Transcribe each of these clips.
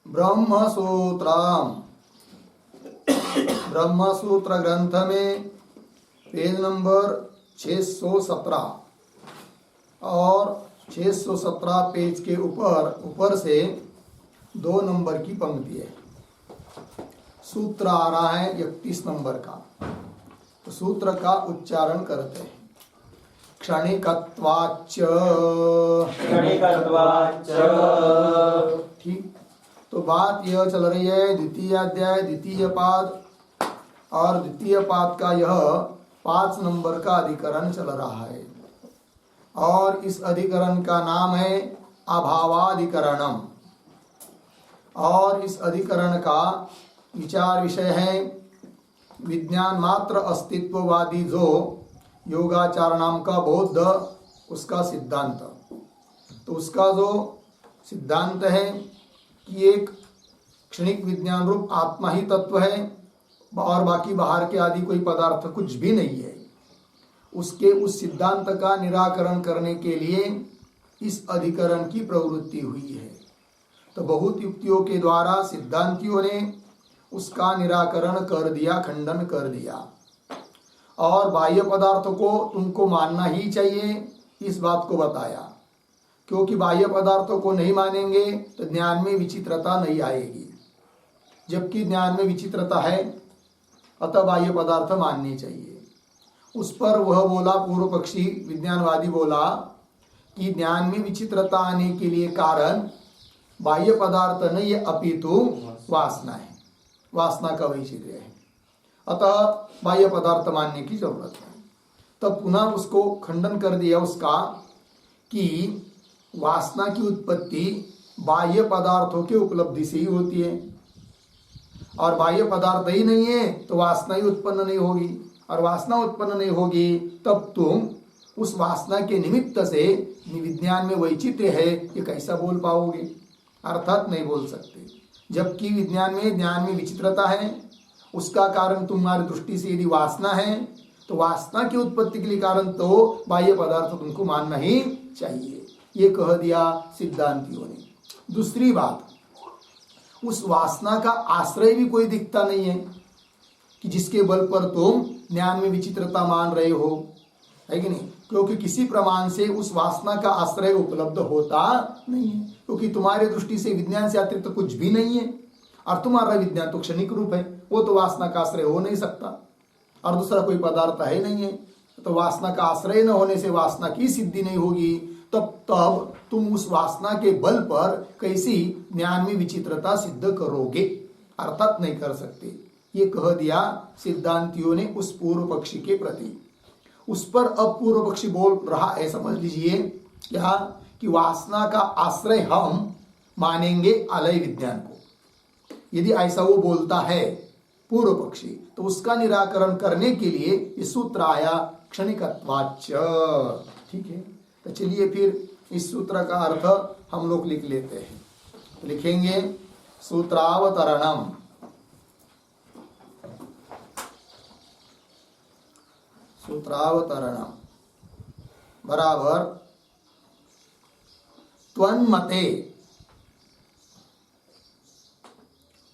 ब्रह्मसूत्रम, ब्रह्मसूत्र ग्रंथ में page number 617 और 617 पेज के ऊपर से 2 नंबर की पंक्ति है। सूत्र आ रहा है 31 नंबर का। तो सूत्र का उच्चारण करते हैं। क्षणिकत्वाच्च, क्षणिकत्वाच्च। ठीक। तो बात यह चल रही है द्वितीय अध्याय द्वितीय पाद, और द्वितीय पाद का यह 5 नंबर का अधिकरण चल रहा है, और इस अधिकरण का नाम है अभावाधिकरणम। और इस अधिकरण का विचार विषय है विज्ञान मात्र अस्तित्ववादी जो योगाचार नाम का बौद्ध, उसका सिद्धांत। तो उसका जो सिद्धांत है कि एक क्षणिक विज्ञान रूप आत्मा ही तत्व है और बाकी बाहर के आदि कोई पदार्थ कुछ भी नहीं है, उसके उस सिद्धांत का निराकरण करने के लिए इस अधिकरण की प्रवृत्ति हुई है। तो बहुत युक्तियों के द्वारा सिद्धांतियों ने उसका निराकरण कर दिया, खंडन कर दिया, और बाह्य पदार्थों को तुमको मानना ही चाहिए, इस बात को बताया। क्योंकि बाह्य पदार्थों को नहीं मानेंगे तो ज्ञान में विचित्रता नहीं आएगी, जबकि ज्ञान में विचित्रता है, अतः बाह्य पदार्थ मानने चाहिए। उस पर वह बोला, पूर्व पक्षी विज्ञानवादी बोला कि ज्ञान में विचित्रता आने के लिए कारण बाह्य पदार्थ नहीं है, अपितु वासना है, वासना का वैचित्र्य है, अतः बाह्य पदार्थ मानने की जरूरत है। तब पुनः उसको खंडन कर दिया उसका कि वासना की उत्पत्ति बाह्य पदार्थों के उपलब्धि से ही होती है, और बाह्य पदार्थ ही नहीं है तो वासना ही उत्पन्न नहीं होगी, और वासना उत्पन्न नहीं होगी तब तुम उस वासना के निमित्त से विज्ञान में वैचित्र्य है ये कैसा बोल पाओगे? अर्थात नहीं बोल सकते। जबकि विज्ञान में ज्ञान में विचित्रता है, उसका कारण तुम्हारी दृष्टि से यदि वासना है तो वासना की उत्पत्ति के लिए कारण तो बाह्य पदार्थ तुमको मानना ही चाहिए, ये कह दिया सिद्धांतियों ने। दूसरी बात, उस वासना का आश्रय भी कोई दिखता नहीं है कि जिसके बल पर तुम ज्ञान में विचित्रता मान रहे हो, है कि नहीं? क्योंकि किसी प्रमाण से उस वासना का आश्रय उपलब्ध होता नहीं है, क्योंकि तुम्हारी दृष्टि से विज्ञान से अतिरिक्त तो कुछ भी नहीं है, और तुम्हारा विज्ञान तो क्षणिक रूप है, वो तो वासना का आश्रय हो नहीं सकता, और दूसरा कोई पदार्थ है नहीं है। तो वासना का आश्रय न होने से वासना की सिद्धि नहीं होगी, तब तुम उस वासना के बल पर कैसी ज्ञान में विचित्रता सिद्ध करोगे? अर्थात नहीं कर सकते, ये कह दिया सिद्धांतियों ने उस पूर्व पक्षी के प्रति। उस पर अब पूर्व पक्षी बोल रहा है, समझ लीजिए क्या, कि वासना का आश्रय हम मानेंगे अलय विज्ञान को। यदि ऐसा वो बोलता है पूर्व पक्षी, तो उसका निराकरण करने के लिए ये सूत्र आया क्षणिकत्वाच्च। ठीक है, तो चलिए फिर इस सूत्र का अर्थ हम लोग लिख लेते हैं। तो लिखेंगे सूत्रावतरणम, सूत्रावतरणम बराबर त्वन्मते,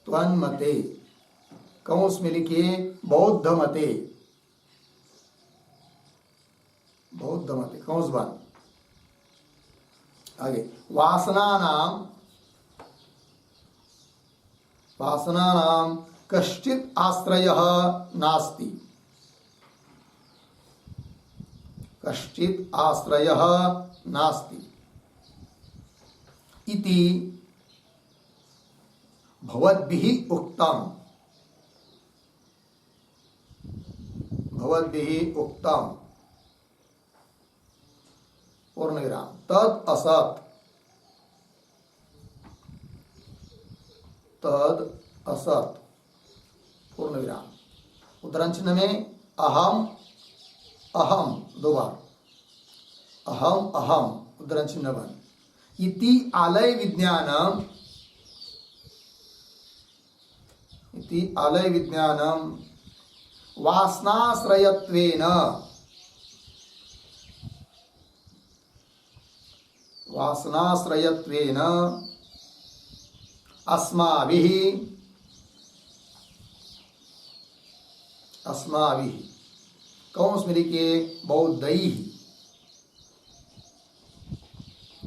त्वन्मते कौंस में लिखिए बौद्ध मते, बौद्ध मते कौंस बन आगे, वासनानां कश्चित् आश्रयः नास्ति, कश्चित् आश्रयः नास्ति इति भवद्भिः उक्तम्, भवद्भिः उक्तम् पूर्णविराम तद असत्, तद असत् पूर्णविराम। उदाहरण चिन्ह में अहम, अहम 2 बार, अहम अहम उदाहरण चिन्ह बन, इति आलय विज्ञानम, इति आलय विज्ञानम वासनाश्रयत्वेन, वासनाश्रयत्वेन अस्माभिः अस्माभिः कौंस में लिखिए बौद्धैः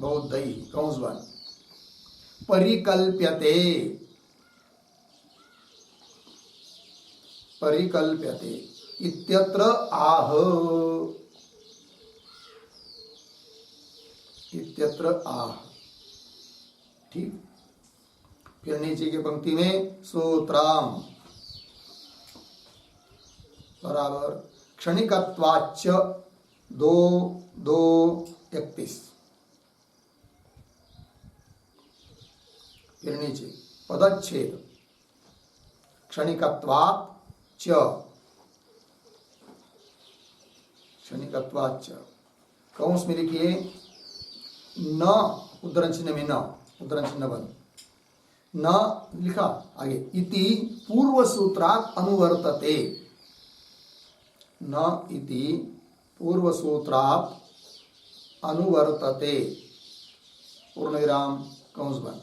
बौद्धैः कौंस बन परिकल्प्यते परिकल्प्यते इत्यत्र आह इत्यत्र आह। ठीक, फिर नीचे की पंक्ति में सूत्राम बराबर क्षणिकत्वाच्च 2:2:31। फिर नीचे पदच्छेद क्षणिकत्वात् च क्षणिकत्वाच्च कौंस में लिखिए न उद्धरण चिन्ह में न उद्धरण चिन्ह बंद न लिखा आगे इति पूर्व सूत्रात् अनुवर्तते न इति पूर्व सूत्रात् अनुवर्तते पूर्णविराम कौंस बंद।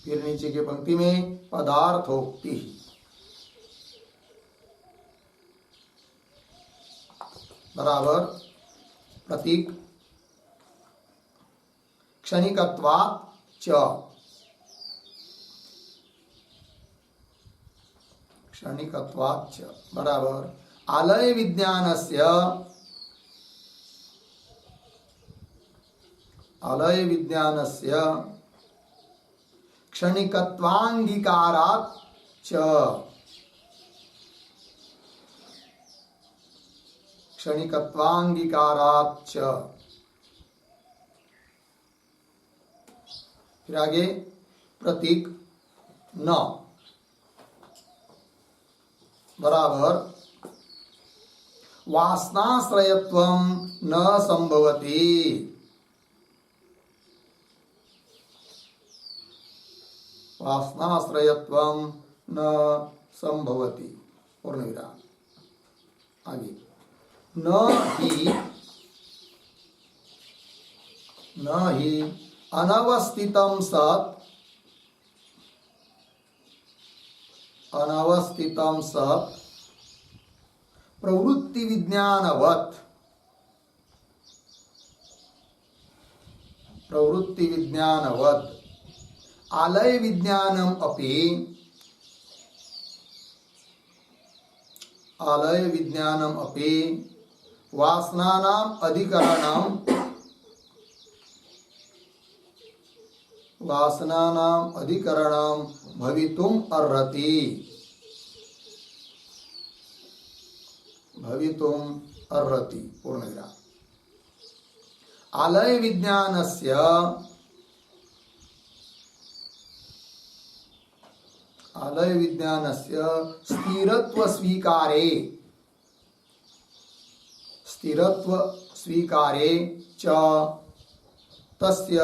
फिर नीचे की पंक्ति में पदार्थोक्ति बराबर प्रतीक क्षणिकत्वात् च क्षणिकत्वात् च बराबर आलय विज्ञानस्य क्षणिकत्वांगीकारात् च क्षणिकत्वांगीकारात् च। फिर आगे प्रतीक न बराबर वासनाश्रयत्वं न संभवति वासनाश्रयत्वं न संभवति पूर्णविराम आगे न ही अनवस्थितं सत् प्रवृत्ति विज्ञानवत् आलय विज्ञानम अपि वासनानाम् अधिकरणं भवितुम् अर्हति पूर्णविराम। आलय विज्ञानस्य स्थिरत्व स्वीकारे च तस्य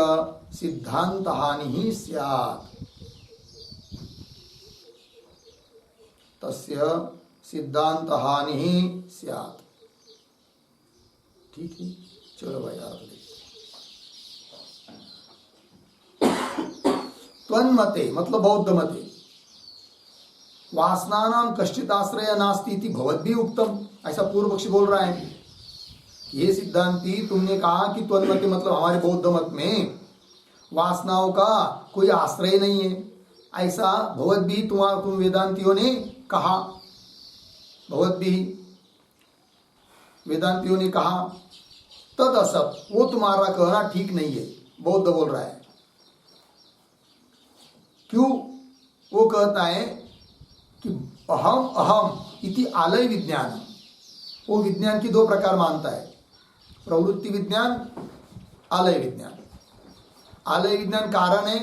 सिद्धान्तहानिः स्यात् ठीक है, चलो भाई आप त्वन्मते मतलब बौद्ध मते वासनानाम कश्चित आश्रय नास्ति इति भवद्भिः उक्तम, ऐसा पूर्व पक्षी बोल रहा है। ये सिद्धांती तुमने कहा कि त्वन्मते मतलब हमारे बौद्ध मत में वासनाओं का कोई आश्रय नहीं है, ऐसा भवद्भिः तुम वेदांतियों ने कहा। वेदांतियों ने कहा तद असत, वो तुम्हारा कहना ठीक नहीं है, बौद्ध बोल रहा है। क्यों? वो कहता है कि अहम अहम इति आलय विज्ञान, वो विज्ञान की दो प्रकार मानता है, प्रवृत्ति विज्ञान, आलय विज्ञान। आलय विज्ञान कारण है,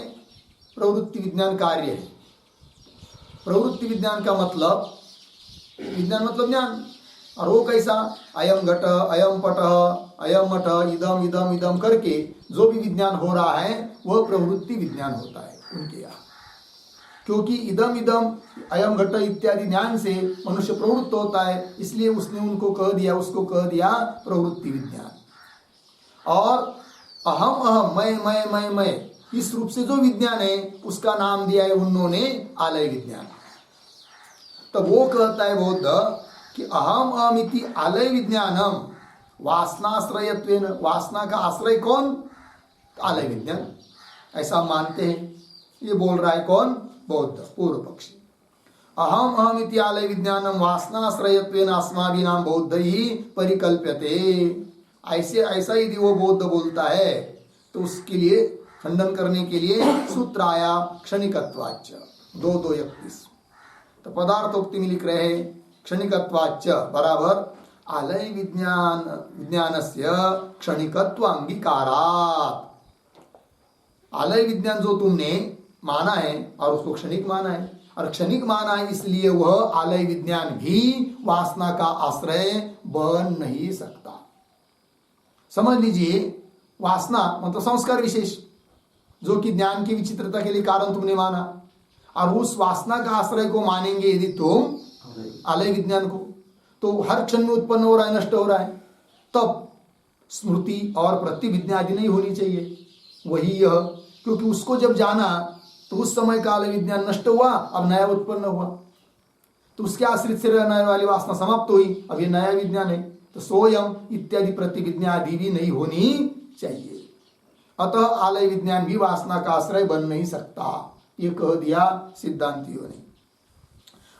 प्रवृत्ति विज्ञान कार्य है। प्रवृत्ति विज्ञान का मतलब, विज्ञान मतलब ज्ञान, और वो कैसा, अयम घट अयम पट अयम मठ इदम इदम इदम करके जो भी विज्ञान हो रहा है वह प्रवृत्ति विज्ञान होता है उनके यहाँ। क्योंकि इदम इदम अयम घट इत्यादि ज्ञान से मनुष्य प्रवृत्त होता है, इसलिए उसने उसको कह दिया प्रवृत्ति विज्ञान। और अहम अहम मैं इस रूप से जो विज्ञान है उसका नाम दिया है उन्होंने आलय विज्ञान। तब वो कहता है बौद्ध कि अहम अहमिति आलय विज्ञानम वासनाश्रयत्वेन, वासना का आश्रय कौन? आलय विज्ञान, ऐसा मानते हैं। ये बोल रहा है कौन? बौद्ध पूर्व पक्षी। अहम अहमिति आलय विज्ञानम वासनाश्रयत्वेन अस्माभिनाम बौद्धैः परिकल्प्यते। ऐसे ऐसा यदि वो बौद्ध बोलता है तो उसके लिए खंडन करने के लिए सूत्र आया क्षणिकत्वाच्च 2:2:31। तो पदार्थोक्ति में लिख रहे हैं क्षणिकत्वाच्च बराबर आलय विज्ञानस्य क्षणिकत्व अंगीकारात्। आलय विज्ञान जो तुमने माना है और उसको क्षणिक माना है, और क्षणिक माना है इसलिए वह आलय विज्ञान भी वासना का आश्रय बन नहीं सकता। समझ लीजिए, वासना मतलब संस्कार विशेष जो कि ज्ञान की विचित्रता के लिए कारण तुमने माना, और उस वासना का आश्रय को मानेंगे यदि तुम आलय विज्ञान को, तो हर क्षण में उत्पन्न हो रहा है, नष्ट हो रहा है, तब स्मृति और प्रतिविज्ञा आदि नहीं होनी चाहिए। वही यह, क्योंकि उसको जब जाना तो उस समय का आलय विज्ञान नष्ट हुआ, अब नया उत्पन्न हुआ, तो उसके आश्रित से रहने वाली वासना समाप्त हुई, अब ये नया विज्ञान है, तो सोयम इत्यादि प्रतिविज्ञा आदि भी नहीं होनी चाहिए। अतः आलय विज्ञान भी वासना का आश्रय बन नहीं सकता, ये कह दिया सिद्धांतियों ने।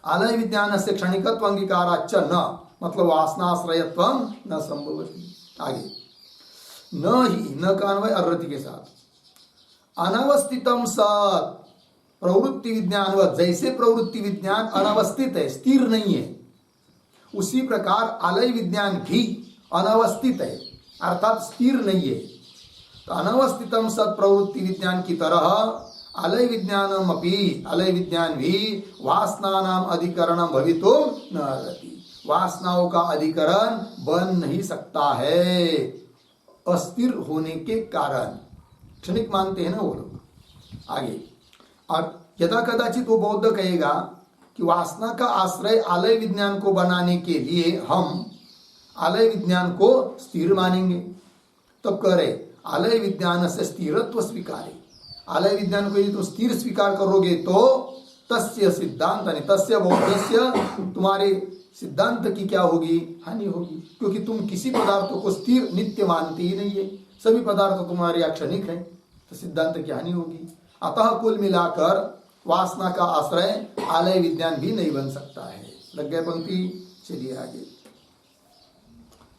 आलय विज्ञान से क्षणिकत्व अंगीकाराच्च न, मतलब वासनाश्रयत्व न संभवति। आगे न ही, न का अन्वय अर्रति के साथ, अनवस्थितम सत् प्रवृत्ति विज्ञान व, जैसे प्रवृत्ति विज्ञान अनवस्थित है, स्थिर नहीं है, उसी प्रकार आलय विज्ञान भी अनवस्थित है, अर्थात स्थिर नहीं है। तो अनवस्थितम सत् प्रवृत्ति विज्ञान की तरह आलय विज्ञानम अपि, आलय विज्ञान भी वासनानाम अधिकरणम भवितुम न अर्हति, वासनाओं का अधिकरण बन नहीं सकता है अस्थिर होने के कारण। क्षणिक मानते हैं ना वो लोग। आगे, और यदा कदाचित वो बौद्ध कहेगा कि वासना का आश्रय आलय विज्ञान को बनाने के लिए हम आलय विज्ञान को स्थिर मानेंगे, तब कह रहे आलय विज्ञान से स्थिरत्व स्वीकारे, आलय विज्ञान को यदि तुम स्थिर स्वीकार करोगे तो तस्य सिद्धांत नहीं, तस्य बौद्धस्य, तुम्हारे सिद्धांत की क्या होगी? हानि होगी, क्योंकि तुम किसी पदार्थों को स्थिर नित्य मानते ही नहीं है, सभी पदार्थ तुम्हारे क्षणिक हैं, तो सिद्धांत की हानि होगी। अतः कुल मिलाकर वासना का आश्रय आलय विज्ञान भी नहीं बन सकता है। लग गए पंक्ति? चलिए आगे,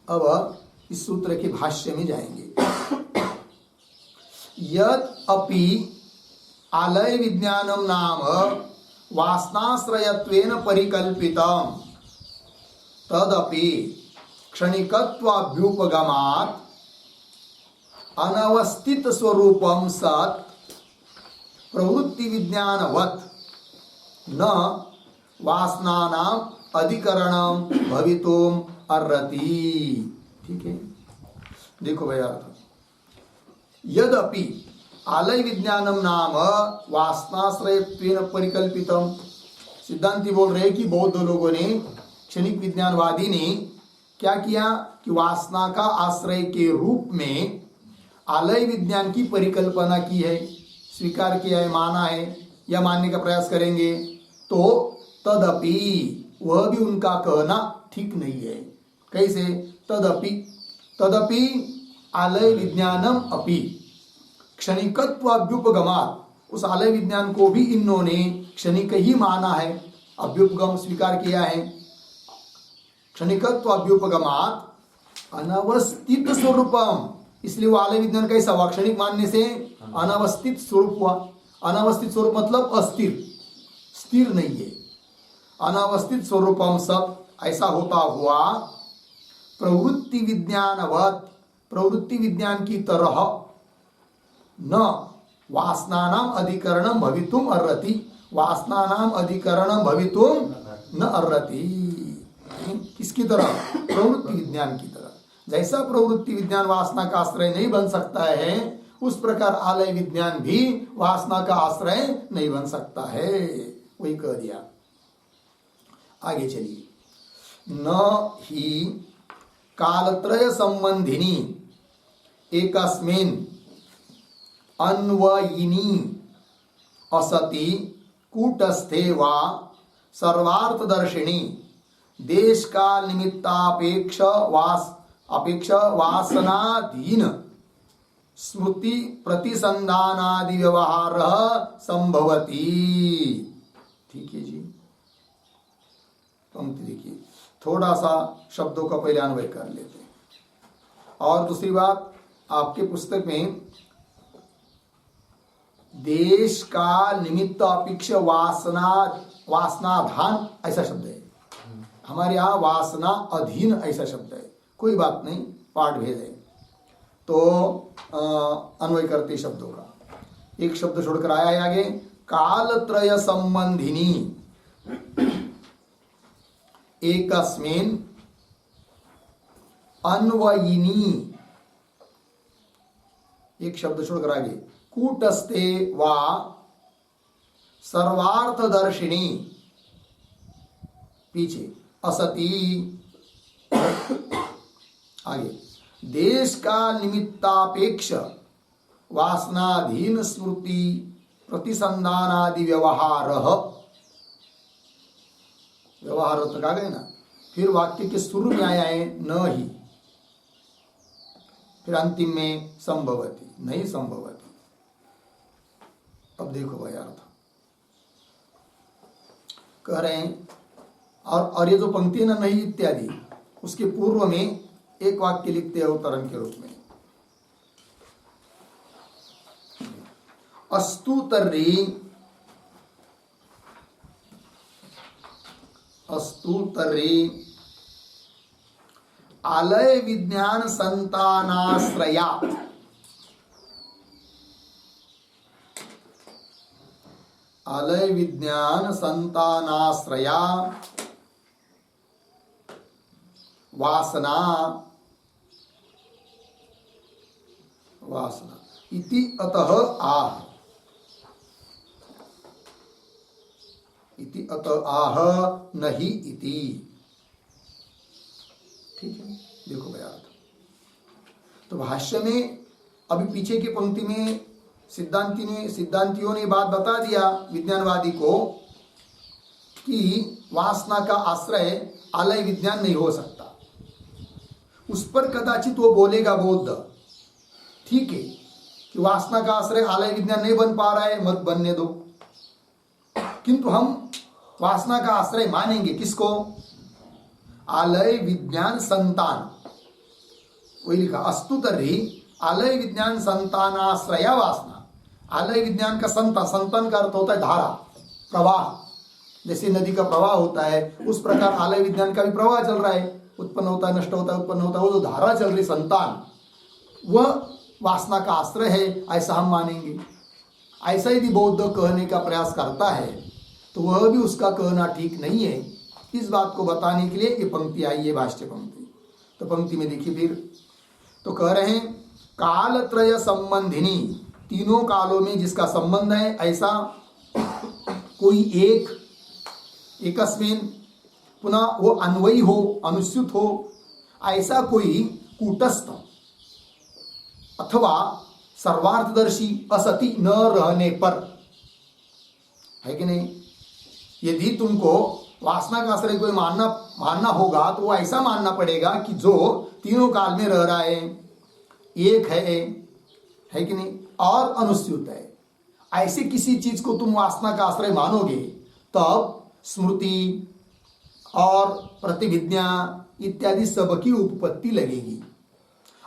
अब इस सूत्र के भाष्य में जाएंगे। यद अपि आलय विज्ञानम नाम वासनाश्रयत्वेन परिकल्पितम तदपि क्षणिकत्वाभ्युपगमात् अनवस्थित स्वरूपम सत् प्रवृत्ति विज्ञानवत् न वासनानाम अधिकरणम भवितुम अर्हति। ठीक है, देखो भैया, यद्यपि आलय विज्ञानम नाम वासनाश्रयत्वेन परिकल्पितम, सिद्धांति बोल रहे कि बौद्ध लोगों ने, क्षणिक विज्ञानवादी ने क्या किया कि वासना का आश्रय के रूप में आलय विज्ञान की परिकल्पना की है, स्वीकार किया है, माना है, या मानने का प्रयास करेंगे, तो तदपि, वह भी उनका कहना ठीक नहीं है। कैसे? तदपि आलय विज्ञानम अपि क्षणिकत्वाभ्युपगमात्, उस आलय विज्ञान को भी इन्होंने क्षणिक ही माना है, अभ्युपगम स्वीकार किया है। क्षणिकत्वाभ्युपगमात् अनवस्थित स्वरूपम, इसलिए वो आलय विज्ञान कैसा हुआ? क्षणिक मानने से अनवस्थित स्वरूप हुआ। अनवस्थित स्वरूप मतलब अस्थिर, स्थिर नहीं है। अनवस्थित स्वरूपम सब ऐसा होता हुआ प्रवृत्ति विज्ञानवत्, प्रवृत्ति विज्ञान की तरह न वासनानाम अधिकरणम भवितुम अर्हति, वासनानाम अधिकरणम भवितुम न अर्हति। किसकी तरह? प्रवृत्ति विज्ञान की तरह। जैसा प्रवृत्ति विज्ञान वासना का आश्रय नहीं बन सकता है, उस प्रकार आलय विज्ञान भी वासना का आश्रय नहीं बन सकता है। वही कह दिया। आगे चलिए, न ही कालत्रय संबंधिनी एकस्मिन् अन्वयिनी असति कूटस्थे वा सर्वार्थदर्शिनी देश काल निमित्तापेक्ष वासनाधीन स्मृति प्रतिसंधानादि व्यवहार संभवती। ठीक है जी, पंक्ति देखिए, थोड़ा सा शब्दों का पहले अन्वय कर लेते हैं। और दूसरी बात, आपके पुस्तक में देश का निमित्त अपेक्ष वासनाधान ऐसा शब्द है, हमारे यहाँ वासना अधीन ऐसा शब्द है। कोई बात नहीं, पाठ भेद है तो अन्वय करते शब्दों का। एक शब्द छोड़कर आया है आगे, कालत्रय संबंधिनी एकस्मिन् अन्वयिनी, एक शब्द छोड़कर आगे, कूटस्थे वा सर्वार्थदर्शिनी, पीछे असति, आगे देश का निमित्तापेक्ष वासनाधीन स्मृति प्रतिसंधानादि व्यवहार, व्यवहार तक आ गए ना। फिर वाक्य के शुरू में आया है न ही, फिर अंतिम में संभवती, नहीं संभवती। अब देखो भाई अर्थ कह रहे हैं, और ये जो पंक्ति है ना नहीं इत्यादि, उसके पूर्व में एक वाक्य लिखते हैं अवतरण के रूप में, अस्तु तर्हि आलय विज्ञान संतानाश्रयात्, आलय विज्ञान संतानाश्रया वासना इति अतः आह, इति अतः आह नहीं इति। ठीक है, देखो भैया तो भाष्य में अभी पीछे की पंक्ति में सिद्धांतियों ने बात बता दिया विज्ञानवादी को कि वासना का आश्रय आलय विज्ञान नहीं हो सकता। उस पर कदाचित वो बोलेगा बौद्ध, ठीक है कि वासना का आश्रय आलय विज्ञान नहीं बन पा रहा है, मत बनने दो, किंतु हम वासना का आश्रय मानेंगे किसको? आलय विज्ञान संतान, वही लिखा अस्तु तर्हि आलय विज्ञान संतानाश्रया वासना। आलय विज्ञान का संतान का अर्थ होता है धारा, प्रवाह। जैसे नदी का प्रवाह होता है उस प्रकार आलय विज्ञान का भी प्रवाह चल रहा है, उत्पन्न होता है, नष्ट होता है, उत्पन्न होता है, वो जो धारा चल रही संतान, वह वासना का आश्रय है, ऐसा हम मानेंगे। ऐसा यदि बौद्ध कहने का प्रयास करता है तो वह भी उसका कहना ठीक नहीं है। इस बात को बताने के लिए ये पंक्ति आई है, भाष्य पंक्ति। तो पंक्ति में देखिए फिर तो कह रहे हैं कालत्रय संबंधिनी, तीनों कालों में जिसका संबंध है, ऐसा कोई एक, एकस्मिन, पुनः वो अन्वयी हो, अनुस्यूत हो, ऐसा कोई कूटस्थ अथवा सर्वार्थदर्शी असति न रहने पर, है कि नहीं? यदि तुमको वासना का आश्रय कोई मानना होगा तो वो ऐसा मानना पड़ेगा कि जो तीनों काल में रह रहा है, एक है कि नहीं, और अनुस्यूत है। ऐसे किसी चीज को तुम वासना का आश्रय मानोगे तब स्मृति और प्रतिभिज्ञा इत्यादि सबकी उपपत्ति लगेगी।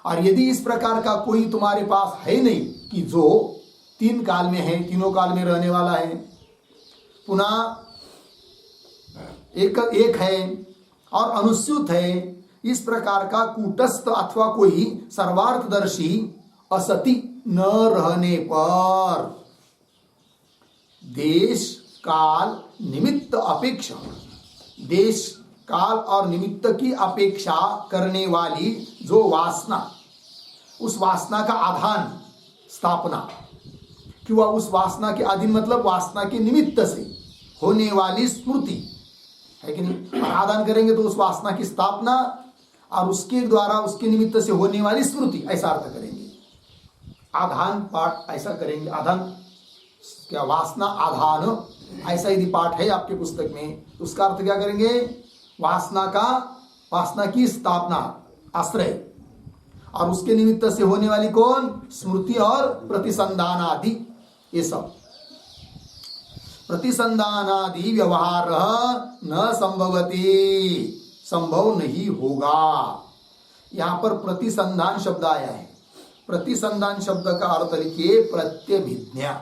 और यदि इस प्रकार का कोई तुम्हारे पास है नहीं कि जो तीन काल में है, तीनों काल में रहने वाला है, पुनः एक है और अनुस्यूत है, इस प्रकार का कूटस्थ अथवा कोई सर्वार्थदर्शी असति न रहने पर देश काल निमित्त अपेक्षा, देश काल और निमित्त की अपेक्षा करने वाली जो वासना, उस वासना का आधान स्थापना, कि वह उस वासना के अधीन मतलब वासना के निमित्त से होने वाली स्मृति, है कि नहीं? आदान करेंगे तो उस वासना की स्थापना और उसके द्वारा उसके निमित्त से होने वाली स्मृति, ऐसा अर्थ करेंगे। आधान पाठ ऐसा करेंगे, आधान क्या, वासना आधान ऐसा यदि पाठ है आपके पुस्तक में, तो उसका अर्थ क्या करेंगे, वासना की स्थापना, आश्रय, और उसके निमित्त से होने वाली कौन, स्मृति और प्रतिसंधान आदि, ये सब। प्रतिसंधान आदि व्यवहार न संभवती, संभव नहीं होगा। यहां पर प्रतिसंधान शब्द आया है। प्रतिसंधान शब्द का अर्थ लिखिए प्रत्यभिज्ञा।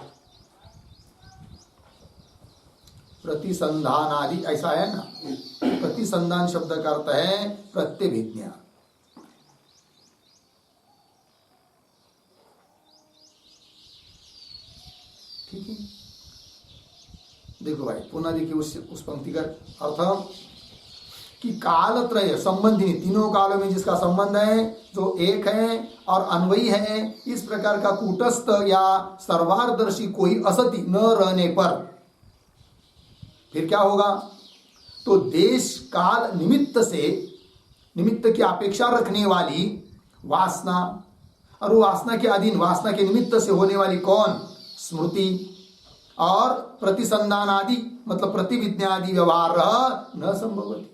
प्रतिसंधान आदि ऐसा है ना, प्रतिसंधान शब्द का अर्थ है प्रत्यभिज्ञा। ठीक है, देखो भाई पुनः देखिए उस पंक्ति का अर्थ कि कालत्रय संबंधी, तीनों कालों में जिसका संबंध है, जो एक है और अन्वयी है, इस प्रकार का कूटस्थ या सर्वारदर्शी कोई असति न रहने पर फिर क्या होगा, तो देश काल निमित्त से, निमित्त की अपेक्षा रखने वाली वासना, और वासना के अधीन, वासना के निमित्त से होने वाली कौन, स्मृति और प्रतिसंधान आदि, मतलब प्रतिविज्ञा आदि व्यवहार न संभवति।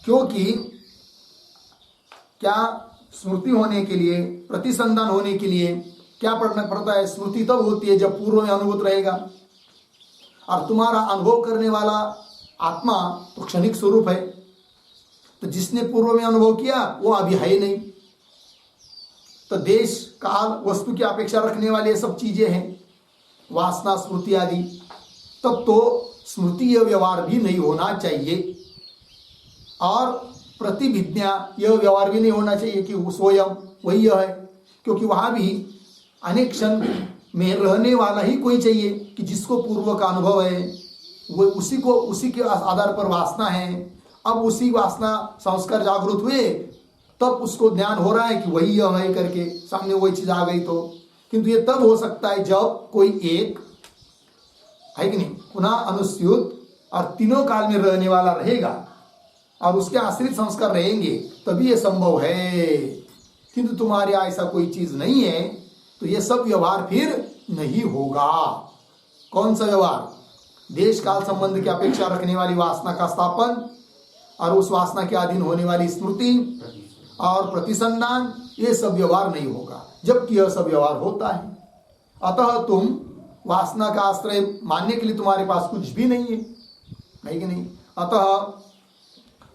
क्योंकि क्या, स्मृति होने के लिए, प्रतिसंधान होने के लिए क्या पढ़ना पड़ता है, स्मृति तब होती है जब पूर्व में अनुभूत रहेगा, और तुम्हारा अनुभव करने वाला आत्मा तो क्षणिक स्वरूप है, तो जिसने पूर्व में अनुभव किया वो अभी है नहीं। तो देश काल वस्तु की अपेक्षा रखने वाली सब चीजें हैं, वासना स्मृति आदि, तब तो स्मृति यह व्यवहार भी नहीं होना चाहिए, और प्रतिविज्ञा यह व्यवहार भी नहीं होना चाहिए कि स्वयं वही है, क्योंकि वहां भी अनेक क्षण में रहने वाला ही कोई चाहिए कि जिसको पूर्व का अनुभव है, वो उसी के आधार पर वासना है। अब उसी वासना संस्कार जागृत हुए तब उसको ज्ञान हो रहा है कि वही यह है करके, सामने वही चीज आ गई तो, किंतु ये तब हो सकता है जब कोई एक है कि नहीं, पुनः अनुस्यूत और तीनों काल में रहने वाला रहेगा और उसके आश्रित संस्कार रहेंगे, तभी ये संभव है। किंतु तुम्हारे ऐसा कोई चीज नहीं है, तो ये सब व्यवहार फिर नहीं होगा। कौन सा व्यवहार, देश काल संबंध की अपेक्षा रखने वाली वासना का स्थापन, और उस वासना के अधीन होने वाली स्मृति और प्रतिसंधान, ये सब व्यवहार नहीं होगा, जबकि यह सब व्यवहार होता है। अतः तुम वासना का आश्रय मानने के लिए तुम्हारे पास कुछ भी नहीं है कि नहीं। अतः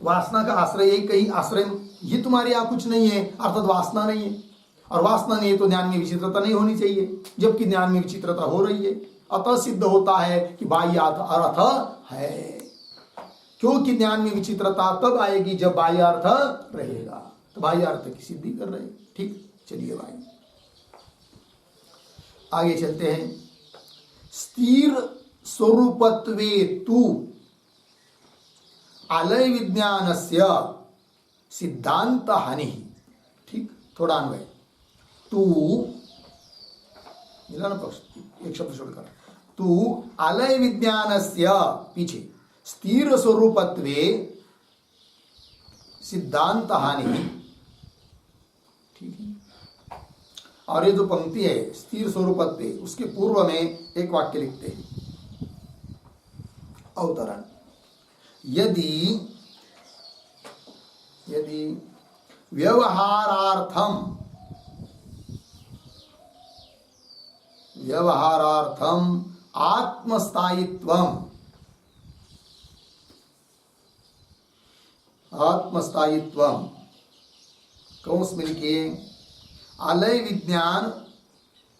वासना का आश्रय, एक कहीं आश्रय ये तुम्हारे यहाँ कुछ नहीं है, अर्थात वासना नहीं है, और वासना नहीं है तो ज्ञान में विचित्रता नहीं होनी चाहिए, जबकि ज्ञान में विचित्रता हो रही है। अतः सिद्ध होता है कि बाह्य अर्थ है, क्योंकि ज्ञान में विचित्रता तब आएगी जब बाह्य अर्थ रहेगा। तो बाह्य अर्थ की सिद्धि कर रहे हैं। ठीक, चलिए भाई आगे चलते हैं। स्थिर स्वरूपत्वे तु आलय विज्ञानस्य सिद्धांत हानि। ठीक, थोड़ा अन्वय, तू मिला ना पक्ष, एक शब्द छोड़कर, तू आलय विज्ञानस्य पीछे स्थिर स्वरूपत्वे सिद्धांत हानि। ठीक है, और ये जो पंक्ति है स्थिर स्वरूपत्वे, उसके पूर्व में एक वाक्य लिखते हैं, अवतरण, यदि व्यवहारार्थम आत्मस्थायित्वम कौंस में लिखिए, आलय विज्ञान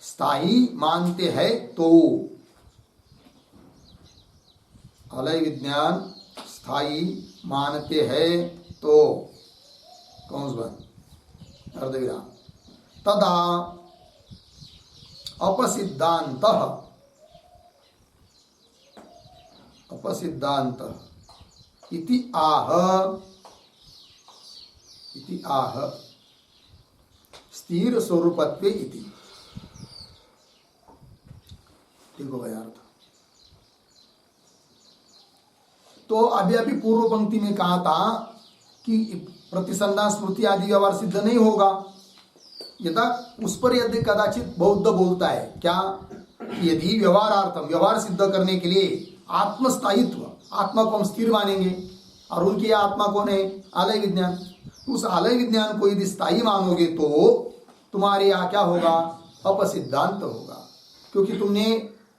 स्थायी मानते हैं तो, आलय विज्ञान स्थायी मानते हैं तो, कौन सा अर्धविराम, तदा अपसिद्धांत इति आह स्थिर स्वरूपत्वे इति। देखो भाई अर्थ, तो अभी पूर्व पंक्ति में कहा था कि प्रतिसंधान स्मृति आदि व्यवहार सिद्ध नहीं होगा, यथा उस पर यदि कदाचित बौद्ध बोलता है क्या, यदि व्यवहारार्थम, व्यवहार सिद्ध करने के लिए आत्मस्थायित्व, आत्मा को हम स्थिर मानेंगे और उनकी आत्मा कौन है, आलय विज्ञान, उस आलय विज्ञान को यदि स्थायी मानोगे तो तुम्हारे यहाँ क्या होगा, अपसिद्धांत होगा, क्योंकि तुमने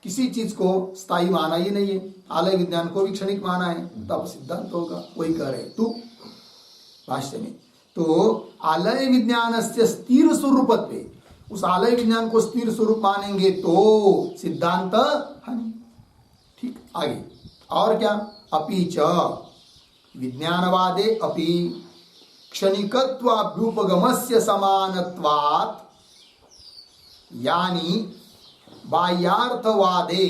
किसी चीज को स्थायी माना ही नहीं है, आलय विज्ञान को भी क्षणिक माना है, तो अपसिद्धांत होगा। वही कह रहे तू भाष्य में। तो आलय विज्ञान से स्थिर स्वरूपत्व, उस आलय विज्ञान को स्थिर स्वरूप मानेंगे तो सिद्धांत हानि। ठीक, आगे और क्या, अपि च विज्ञानवादे अपि क्षणिकत्वाभ्युपगमस्य समानत्वात् यानी बाह्यार्थवादे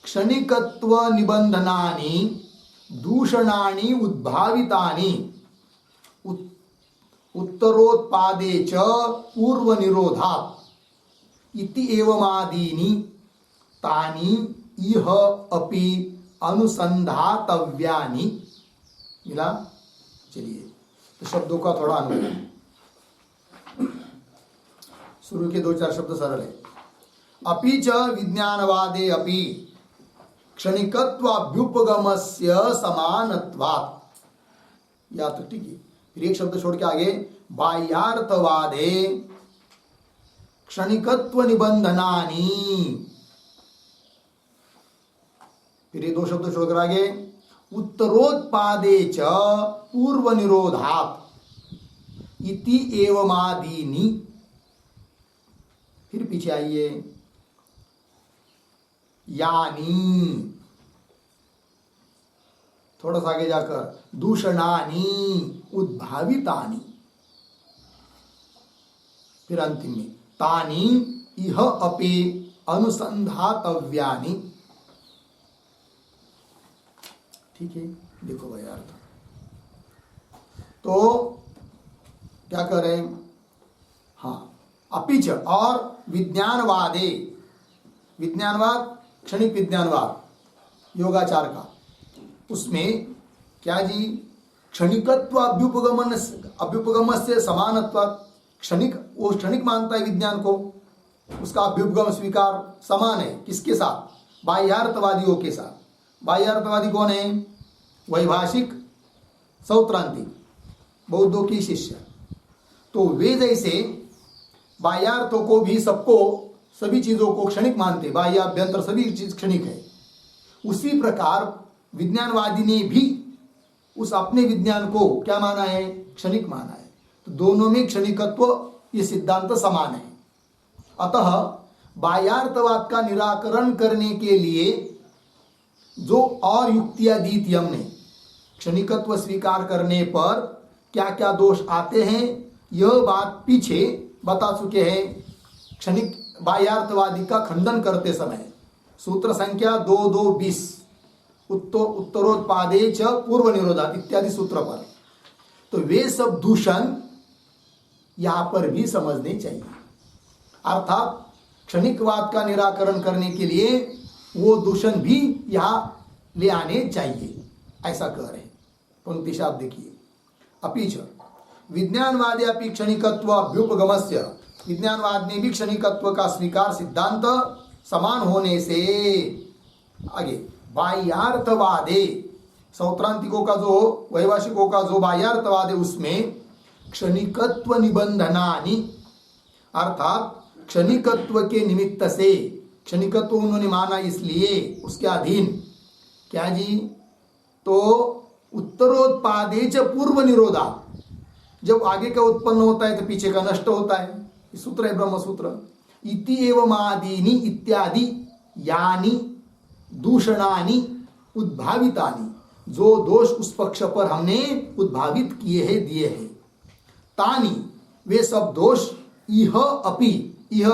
क्षणिकत्व निबंधनानि दूषणानि उद्भावितानि उत्तरोत्पादे च पूर्व निरोधात् इति एवमादीनि तानि इह अपि अनुसंधातव्यानि। मिला? चलिए तो शब्दों का थोड़ा अनुवाद, शुरू के 2-4 शब्द सरल है। अपि च विज्ञानवादे अपि क्षणिकत्वाभ्युपगमस्य समानत्वात्, या तो ठीक है, फिर एक शब्द छोड़ के आगे बाह्यार्थवादे क्षणिकत्व निबंधनानि, फिर ये 2 शब्द छोड़कर आगे उत्तरोत्पादे च पूर्व निरोधात् इति एवमादीनि, फिर पीछे आइए यानी, थोड़ा सा आगे जाकर दूषणानि उद्भावितानि, फिर अंतिम में तानि इह अपि अनुसंधातव्यानि। ठीक है, देखो भाई अर्थ तो क्या कर रहे हैं, हाँ अपिच और विज्ञानवादे, विज्ञानवाद क्षणिक विज्ञानवाद योगाचार का, उसमें क्या जी, क्षणिकत्व अभ्युपगम से समानत्व, क्षणिक, वो क्षणिक मानता है विज्ञान को, उसका अभ्युपगम स्वीकार समान है किसके साथ, बाह्यार्थवादियों के साथ। बाह्यार्थवादी कौन है, वैभाषिक सौत्रांतिक बौद्धों की शिष्य। तो वे जैसे बाह्यार्थों को भी, सबको, सभी चीजों को क्षणिक मानते, बाह्य अभ्यंतर सभी चीज क्षणिक है, उसी प्रकार विज्ञानवादी ने भी उस अपने विज्ञान को क्या माना है, क्षणिक माना है। तो दोनों में क्षणिकत्व ये सिद्धांत समान है। अतः बाह्यार्थवाद का निराकरण करने के लिए जो और युक्तियां दी थी हमने, क्षणिकत्व स्वीकार करने पर क्या क्या दोष आते हैं, यह बात पीछे बता चुके हैं क्षणिक बाह्यार्थवादी का खंडन करते समय, सूत्र संख्या 2220 उत्तरोत्पादे च पूर्व निरोधात् इत्यादि सूत्र पर। तो वे सब दूषण यहां पर भी समझने चाहिए, अर्थात क्षणिकवाद का निराकरण करने के लिए वो दूषण भी यहां ले आने चाहिए, ऐसा कह रहे हैं। पंक्ति आप देखिए, अपीच विज्ञानवादी अपि क्षणिकत्व अभ्युपगमस्य, विज्ञानवाद में भी क्षणिकत्व का स्वीकार सिद्धांत समान होने से, आगे बाह्यार्थवादे, सौत्रांतिकों का जो, वैभाषिकों का जो बाह्यार्थवाद है उसमें क्षणिकत्व निबंधनानि, अर्थात क्षणिकत्व के निमित्त से, क्षणिकत्व उन्होंने माना इसलिए उसके अधीन क्या जी, तो उत्तरोत्पादे च पूर्व निरोधा, जब आगे का उत्पन्न होता है तो पीछे का नष्ट होता है, ये सूत्र है ब्रह्म सूत्र। इति एवं आदीनि इत्यादि यानी दूषणानि उद्भावितानि, जो दोष उस पक्ष पर हमने उद्भावित किए हैं, दिए हैं, तानि वे सब दोष इह अपि, यह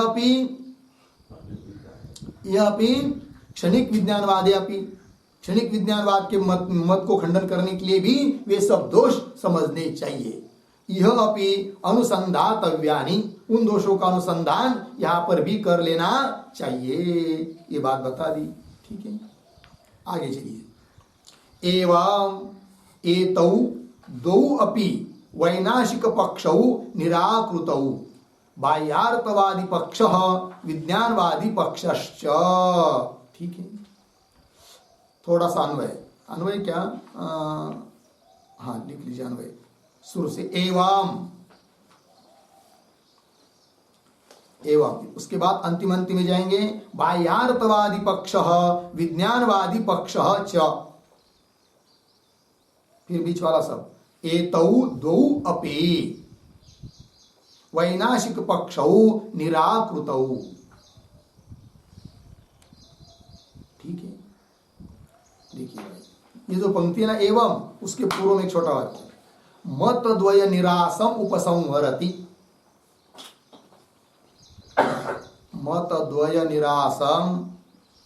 अपि क्षणिक विज्ञानवादे अपि, क्षणिक विज्ञानवाद के मत को खंडन करने के लिए भी वे सब दोष समझने चाहिए। यह अपि अनुसंधातव्यानि, उन दोषों का अनुसंधान यहां पर भी कर लेना चाहिए, ये बात बता दी। ठीक है, आगे चलिए। एवं एतौ द्वौ अपि वैनाशिक पक्षौ निराकृतौ बाह्यार्थवादी पक्ष विज्ञानवादी पक्षश्च। ठीक है, थोड़ा सा अन्वय, अन्वय क्या, हाँ लिख लीजिए अन्वय शुरू से, एवं एवं, उसके बाद अंतिम अंतिम में जाएंगे, बाह्यार्थवादी पक्ष विज्ञानवादी पक्ष च, फिर बीच वाला सब, एतौ द्वौ अपि वैनाशिक पक्षौ निराकृतौ। ठीक है, देखिए भाई ये जो पंक्ति है ना एवं, उसके पूर्व में एक छोटा वाक्य, मत द्वय निरासम उपसंहरति, मत द्वय निरासम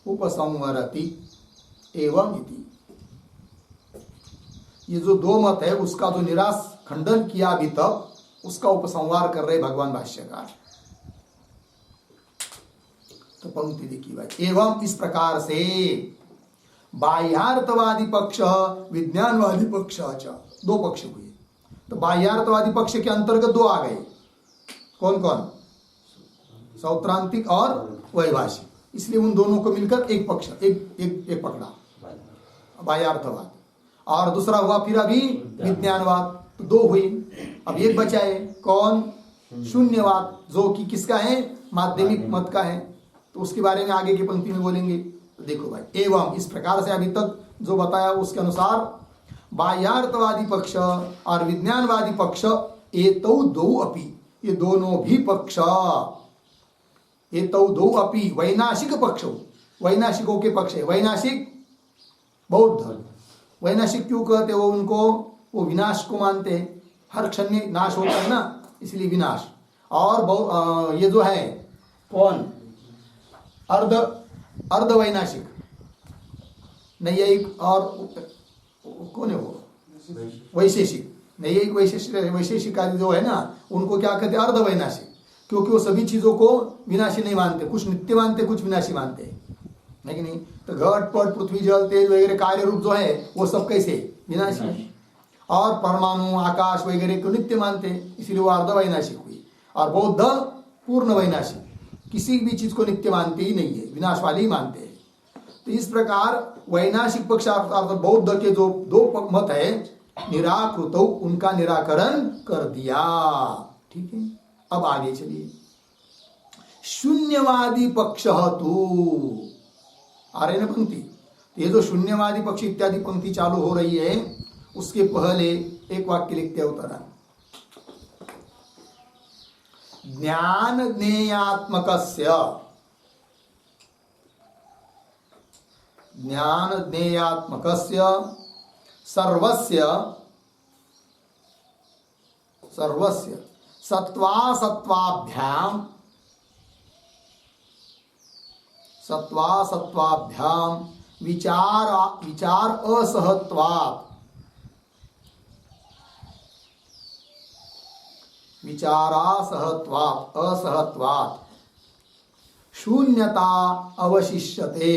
उपसंहरति एवं इति। ये जो दो मत है उसका जो निराश खंडन किया अभी तक, उसका उपसंहार कर रहे भगवान भाष्यकार। तो पंक्ति देखिए भाई, एवं इस प्रकार से बाह्यार्थवादी पक्ष विज्ञानवादी पक्ष, दो पक्ष हुए। तो बाह्यार्थवादी पक्ष के अंतर्गत दो आ गए, कौन कौन, सौत्रांतिक और वैभाषिक, इसलिए उन दोनों को मिलकर एक पक्ष, एक पकड़ा बाह्यार्थवाद, और दूसरा हुआ फिर अभी विज्ञानवाद, तो दो हुई। अब एक बचा है कौन, शून्यवाद, जो कि किसका है, माध्यमिक मत का है, तो उसके बारे में आगे की पंक्ति में बोलेंगे। तो देखो भाई, एवं इस प्रकार से अभी तक जो बताया उसके अनुसार बाह्यार्थवादी पक्ष और विज्ञानवादी पक्ष एतौ द्वौ अपि, ये दोनों भी पक्ष, एतौ द्वौ अपि वैनाशिक पक्ष, वैनाशिकों के पक्ष है। वैनाशिक बौद्ध, वैनाशिक क्यों कहते हो उनको, वो विनाश को मानते हैं, हर क्षण में नाश होता है ना, इसलिए विनाश। और ये जो है कौन, अर्ध वैनाशिक नैयायिक, और कौन है वो, वैशेषिक, नैयायिक वैशेषिक आदि जो है ना, उनको क्या कहते हैं, अर्ध वैनाशिक, क्योंकि वो सभी चीजों को विनाशी नहीं मानते, कुछ नित्य मानते, कुछ विनाशी मानते हैं, है कि नहीं। तो घट पट पृथ्वी जल तेज वगैरह कार्य रूप जो है वो सब कैसे विनाशी है, और परमाणु आकाश वगैरह को नित्य मानते हैं, इसलिए वो अर्ध वैनाशिक हुई। और बौद्ध पूर्ण वैनाशिक, किसी भी चीज को नित्य मानते ही नहीं है, विनाश वाली ही मानते हैं। तो इस प्रकार वैनाशिक पक्ष अर्थात बौद्ध के जो दो मत है निराकृत, उनका निराकरण कर दिया। ठीक है, अब आगे चलिए, शून्यवादी पक्ष तू, आ रहे ना पंक्ति, ये जो शून्यवादी पक्ष इत्यादि पंक्ति चालू हो रही है, उसके पहले एक वाक्य लिखते उत्तरा, ज्ञान ज्ञेयात्मकस्य, ज्ञान ज्ञेयात्मकस्य सर्वस्य सत्त्वाभ्याम विचार असहत्वात्, असहत्वात् शून्यता अवशिष्यते,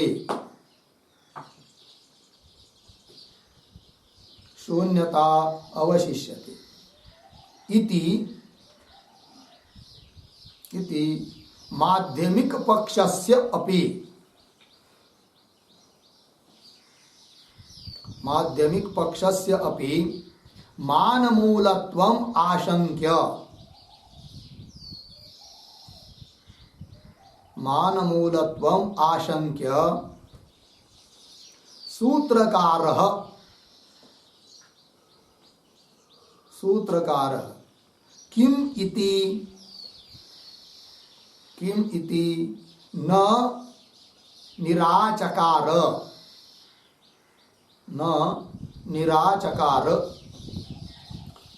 शून्यता अवशिष्यते इति माध्यमिक पक्षस्य अपि, माध्यमिक पक्षस्य अपि मानमूलत्वम् आशंक्य, मानमूलत्वम् आशंक्य सूत्रकारः किम इति न निराचकार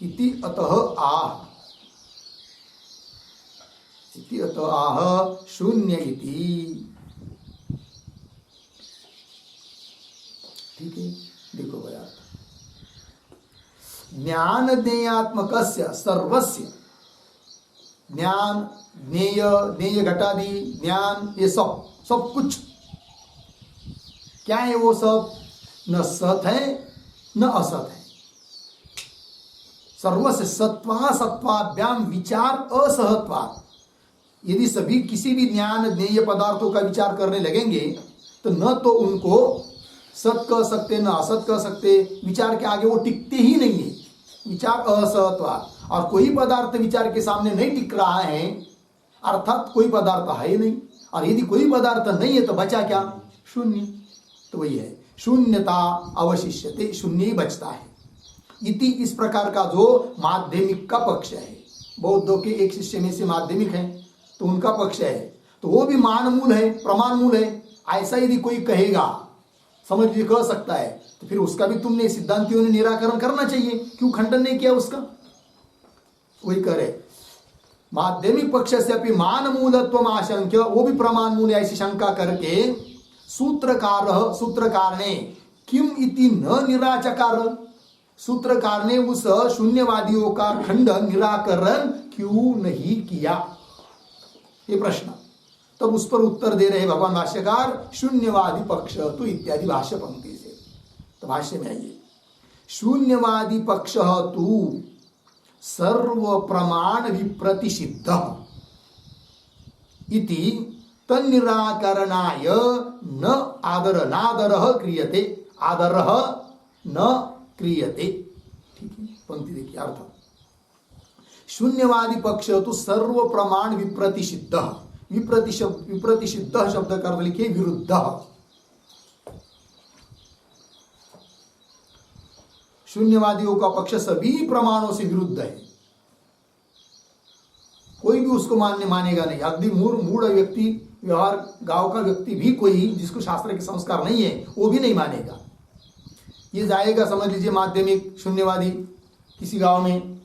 इति अतः आह शून्य इति। ठीक है, देखो भैया, ज्ञान ज्ञेयात्मकस्य सर्वस्य, ज्ञान ज्ञेय घटादि ज्ञान, ये सब कुछ क्या है, वो सब न सत है न असत है, सर्वस्य सत्वा सत्वाभ्याम विचार असहत्वा। यदि सभी किसी भी ज्ञान ज्ञेय पदार्थों का विचार करने लगेंगे तो न तो उनको सत कह सकते न असत कह सकते, विचार के आगे वो टिकते ही नहीं है। विचार असहत्वा, और कोई पदार्थ विचार के सामने नहीं टिक रहा है, अर्थात कोई पदार्थ है ही नहीं। और यदि कोई पदार्थ नहीं है तो बचा क्या? शून्य। तो वही है, शून्यता अवशिष्यते, शून्य ही बचता है। इति, इस प्रकार का जो माध्यमिक का पक्ष है, बौद्धों के एक शिष्य में से माध्यमिक है तो उनका पक्ष है, तो वो भी मान मूल है, प्रमाण मूल है। ऐसा यदि कोई कहेगा, समझ लीजिए कह सकता है, तो फिर उसका भी तुमने सिद्धांतियों ने निराकरण करना चाहिए, क्यों खंडन नहीं किया उसका? वही करे माध्यमिक पक्ष से अपनी मान मूलत्व आशंक्य, वो भी प्रमाण मूल ऐसी शंका करके सूत्रकार ने किम इति न निराचकार, सूत्रकार ने उस शून्यवादियों का खंडन निराकरण क्यों नहीं किया, ये प्रश्न। तब उस पर उत्तर दे रहे भगवान भाष्यकार, शून्यवादी पक्ष तो इत्यादि भाष्य पंक्ति से। तो भाष्य में आइए, शून्यवादी पक्ष तू सर्व प्रमाण विप्रतिषिद्ध इति तन्निराकरणाय न नादरः क्रियते, आदरः न क्रियते। ठीक है, पंक्ति देखिए अर्थ। शून्यवादी पक्ष तो सर्व प्रमाण विप्रतिषिद्ध, विप्रतिषिद्ध शब्द का अर्थ लिखिए विरुद्ध। शून्यवादियों का पक्ष सभी प्रमाणों से विरुद्ध है, कोई भी उसको मानेगा नहीं। अगदी मूढ़ व्यक्ति, व्यवहार गांव का व्यक्ति भी, कोई जिसको शास्त्र के संस्कार नहीं है, वो भी नहीं मानेगा। ये जाएगा, समझ लीजिए माध्यमिक शून्यवादी किसी गांव में,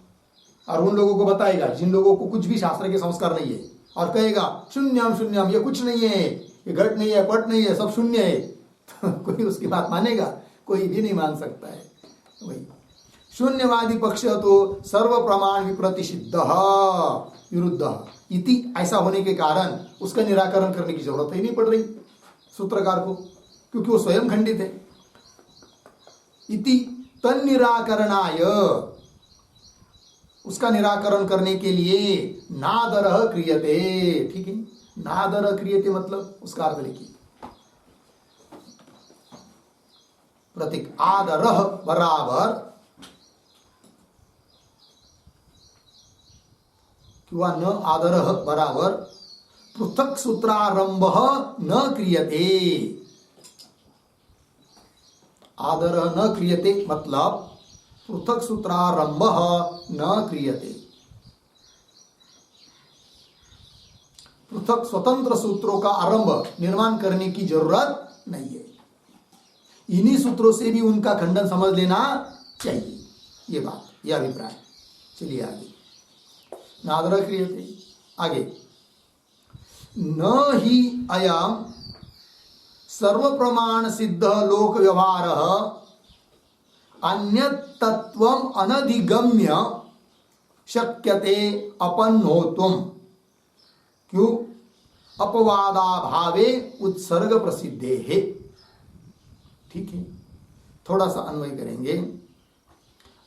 और उन लोगों को बताएगा जिन लोगों को कुछ भी शास्त्र के संस्कार नहीं है, और कहेगा शून्यम शून्यम, ये कुछ नहीं है, ये घट नहीं है, पट नहीं है, सब शून्य है। तो कोई उसकी बात मानेगा? कोई भी नहीं मान सकता है। वही शून्यवादी पक्ष तो सर्व प्रमाण विप्रतिषिद्ध विरुद्ध इति, ऐसा होने के कारण उसका निराकरण करने की जरूरत ही नहीं पड़ रही सूत्रकार को, क्योंकि वो स्वयं खंडित है। इति तन्निराकरणाय, उसका निराकरण करने के लिए नादरः क्रियते। ठीक है, नादरः क्रियते मतलब उसका अर्थ लिखिए, प्रतीक आदरः बराबर किंवा न आदरः बराबर पृथक सूत्रारंभ न क्रियते। आदरः न क्रियते मतलब पृथक सूत्रारंभ न क्रियते, पृथक स्वतंत्र सूत्रों का आरंभ निर्माण करने की जरूरत नहीं है। इन्हीं सूत्रों से भी उनका खंडन समझ लेना चाहिए, ये बात, यह अभिप्राय। चलिए आगे, नादरः क्रियते, आगे न ही अयम सर्व प्रमाण सिद्ध लोक व्यवहार अन्य तत्वम अनधिगम्य शक्यते अपन्नोत्वम, क्यों? अपवादा भावे उत्सर्ग प्रसिद्धे है। ठीक है, थोड़ा सा अन्वय करेंगे।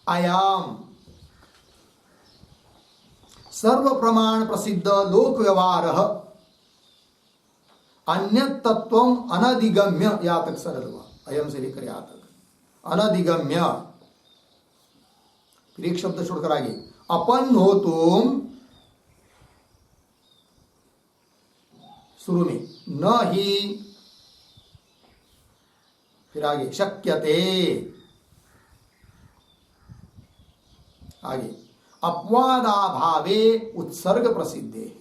आयाम सर्व प्रमाण प्रसिद्ध लोक व्यवहार अन्य तत्वम अनधिगम्य, या तक सरल हुआ, अयम से लेकर यहां तक अनधिगम्य, फिर एक शब्द छोड़कर आगे अपन्नोतुम, शुरू में न ही, फिर आगे शक्यते, आगे अपवादाभावे उत्सर्ग प्रसिद्धे।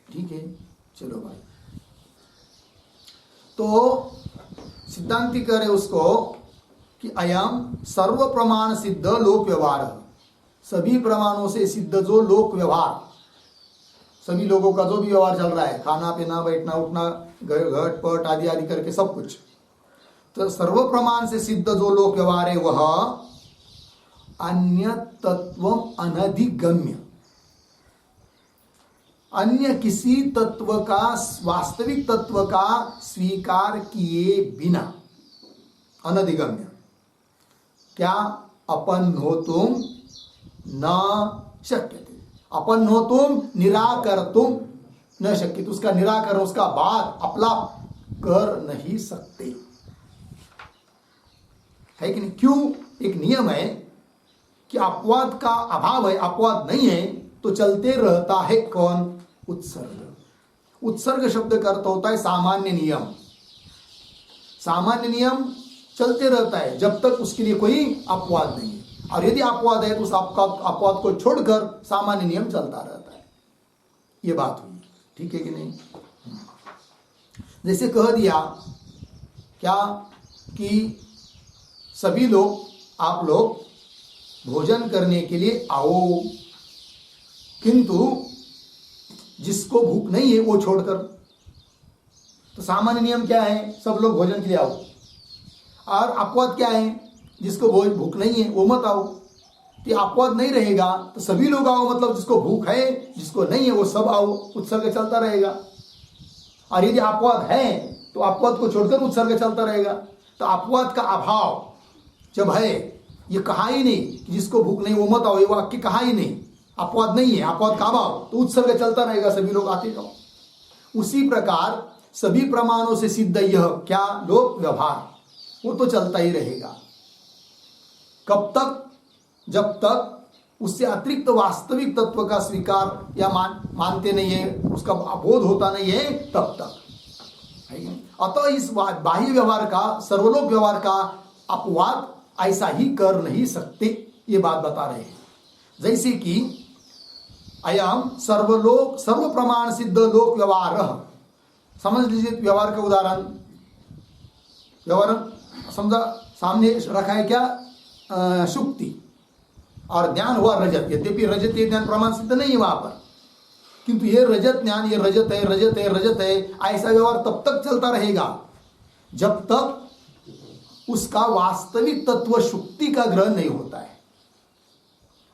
ठीक है, चलो भाई। तो सिद्धांति करे उसको कि अयम सर्व प्रमाण सिद्ध लोक व्यवहार, सभी प्रमाणों से सिद्ध जो लोक व्यवहार, सभी लोगों का जो भी व्यवहार चल रहा है, खाना पीना बैठना उठना घट पट आदि आदि करके सब कुछ, तो सर्व प्रमाण से सिद्ध जो लोक व्यवहार है वह अन्य तत्व अनधिगम्य, अन्य किसी तत्व का, वास्तविक तत्व का स्वीकार किए बिना, अनधिगम्य क्या अपन्नोतुम न शक्यते, अपन्नोतुम निराकर्तुम न शक्यते, उसका निराकरण, उसका बाद अपलाप कर नहीं सकते, है कि नहीं? क्यों? एक नियम है कि अपवाद का अभाव है, अपवाद नहीं है तो चलते रहता है कौन? उत्सर्ग। उत्सर्ग शब्द का अर्थ होता है सामान्य नियम। सामान्य नियम चलते रहता है जब तक उसके लिए कोई अपवाद नहीं है, और यदि अपवाद है तो उस अपवाद को छोड़कर सामान्य नियम चलता रहता है। ये बात हुई, ठीक है कि नहीं? जैसे कह दिया क्या कि सभी लोग, आप लोग भोजन करने के लिए आओ, किंतु जिसको भूख नहीं है वो छोड़कर। तो सामान्य नियम क्या है? सब लोग भोजन के लिए आओ। और अपवाद क्या है? जिसको भूख नहीं है वो मत आओ। तो अपवाद नहीं रहेगा तो सभी लोग आओ, मतलब जिसको भूख है, जिसको नहीं है वो सब आओ, उत्सर्ग चलता रहेगा। और यदि अपवाद है तो अपवाद को छोड़कर उत्सर्ग चलता रहेगा। तो अपवाद का अभाव जब है, ये कहा ही नहीं कि जिसको भूख नहीं वो मत आओ, ये वाक्य कहा ही नहीं, अपवाद नहीं है, अपवाद का अभाव, तो उत्सर्ग चलता रहेगा, सभी लोग आते जाओ। उसी प्रकार सभी प्रमाणों से सिद्ध यह क्या? लोक व्यवहार, वो तो चलता ही रहेगा। कब तक? जब तक उससे अतिरिक्त वास्तविक तत्व का स्वीकार या मानते नहीं है, उसका बोध होता नहीं है, तब तक। अतः इस बाह्य व्यवहार का, सर्वलोक व्यवहार का अपवाद ऐसा ही कर नहीं सकते, ये बात बता रहे हैं। जैसे कि अयम सर्वलोक सर्व प्रमाण सिद्ध लोक व्यवहार, समझ लीजिए व्यवहार का उदाहरण। व्यवहार समझा, सामने रखा है क्या? शुक्ति, और ज्ञान हुआ रजत। यद्यपि रजत ये ज्ञान प्रमाण सिद्ध नहीं है वहां पर, किंतु ये रजत ज्ञान, ये रजत है, रजत है, रजत है, ऐसा व्यवहार तब तक चलता रहेगा जब तक उसका वास्तविक तत्व शुक्ति का ग्रहण नहीं होता है।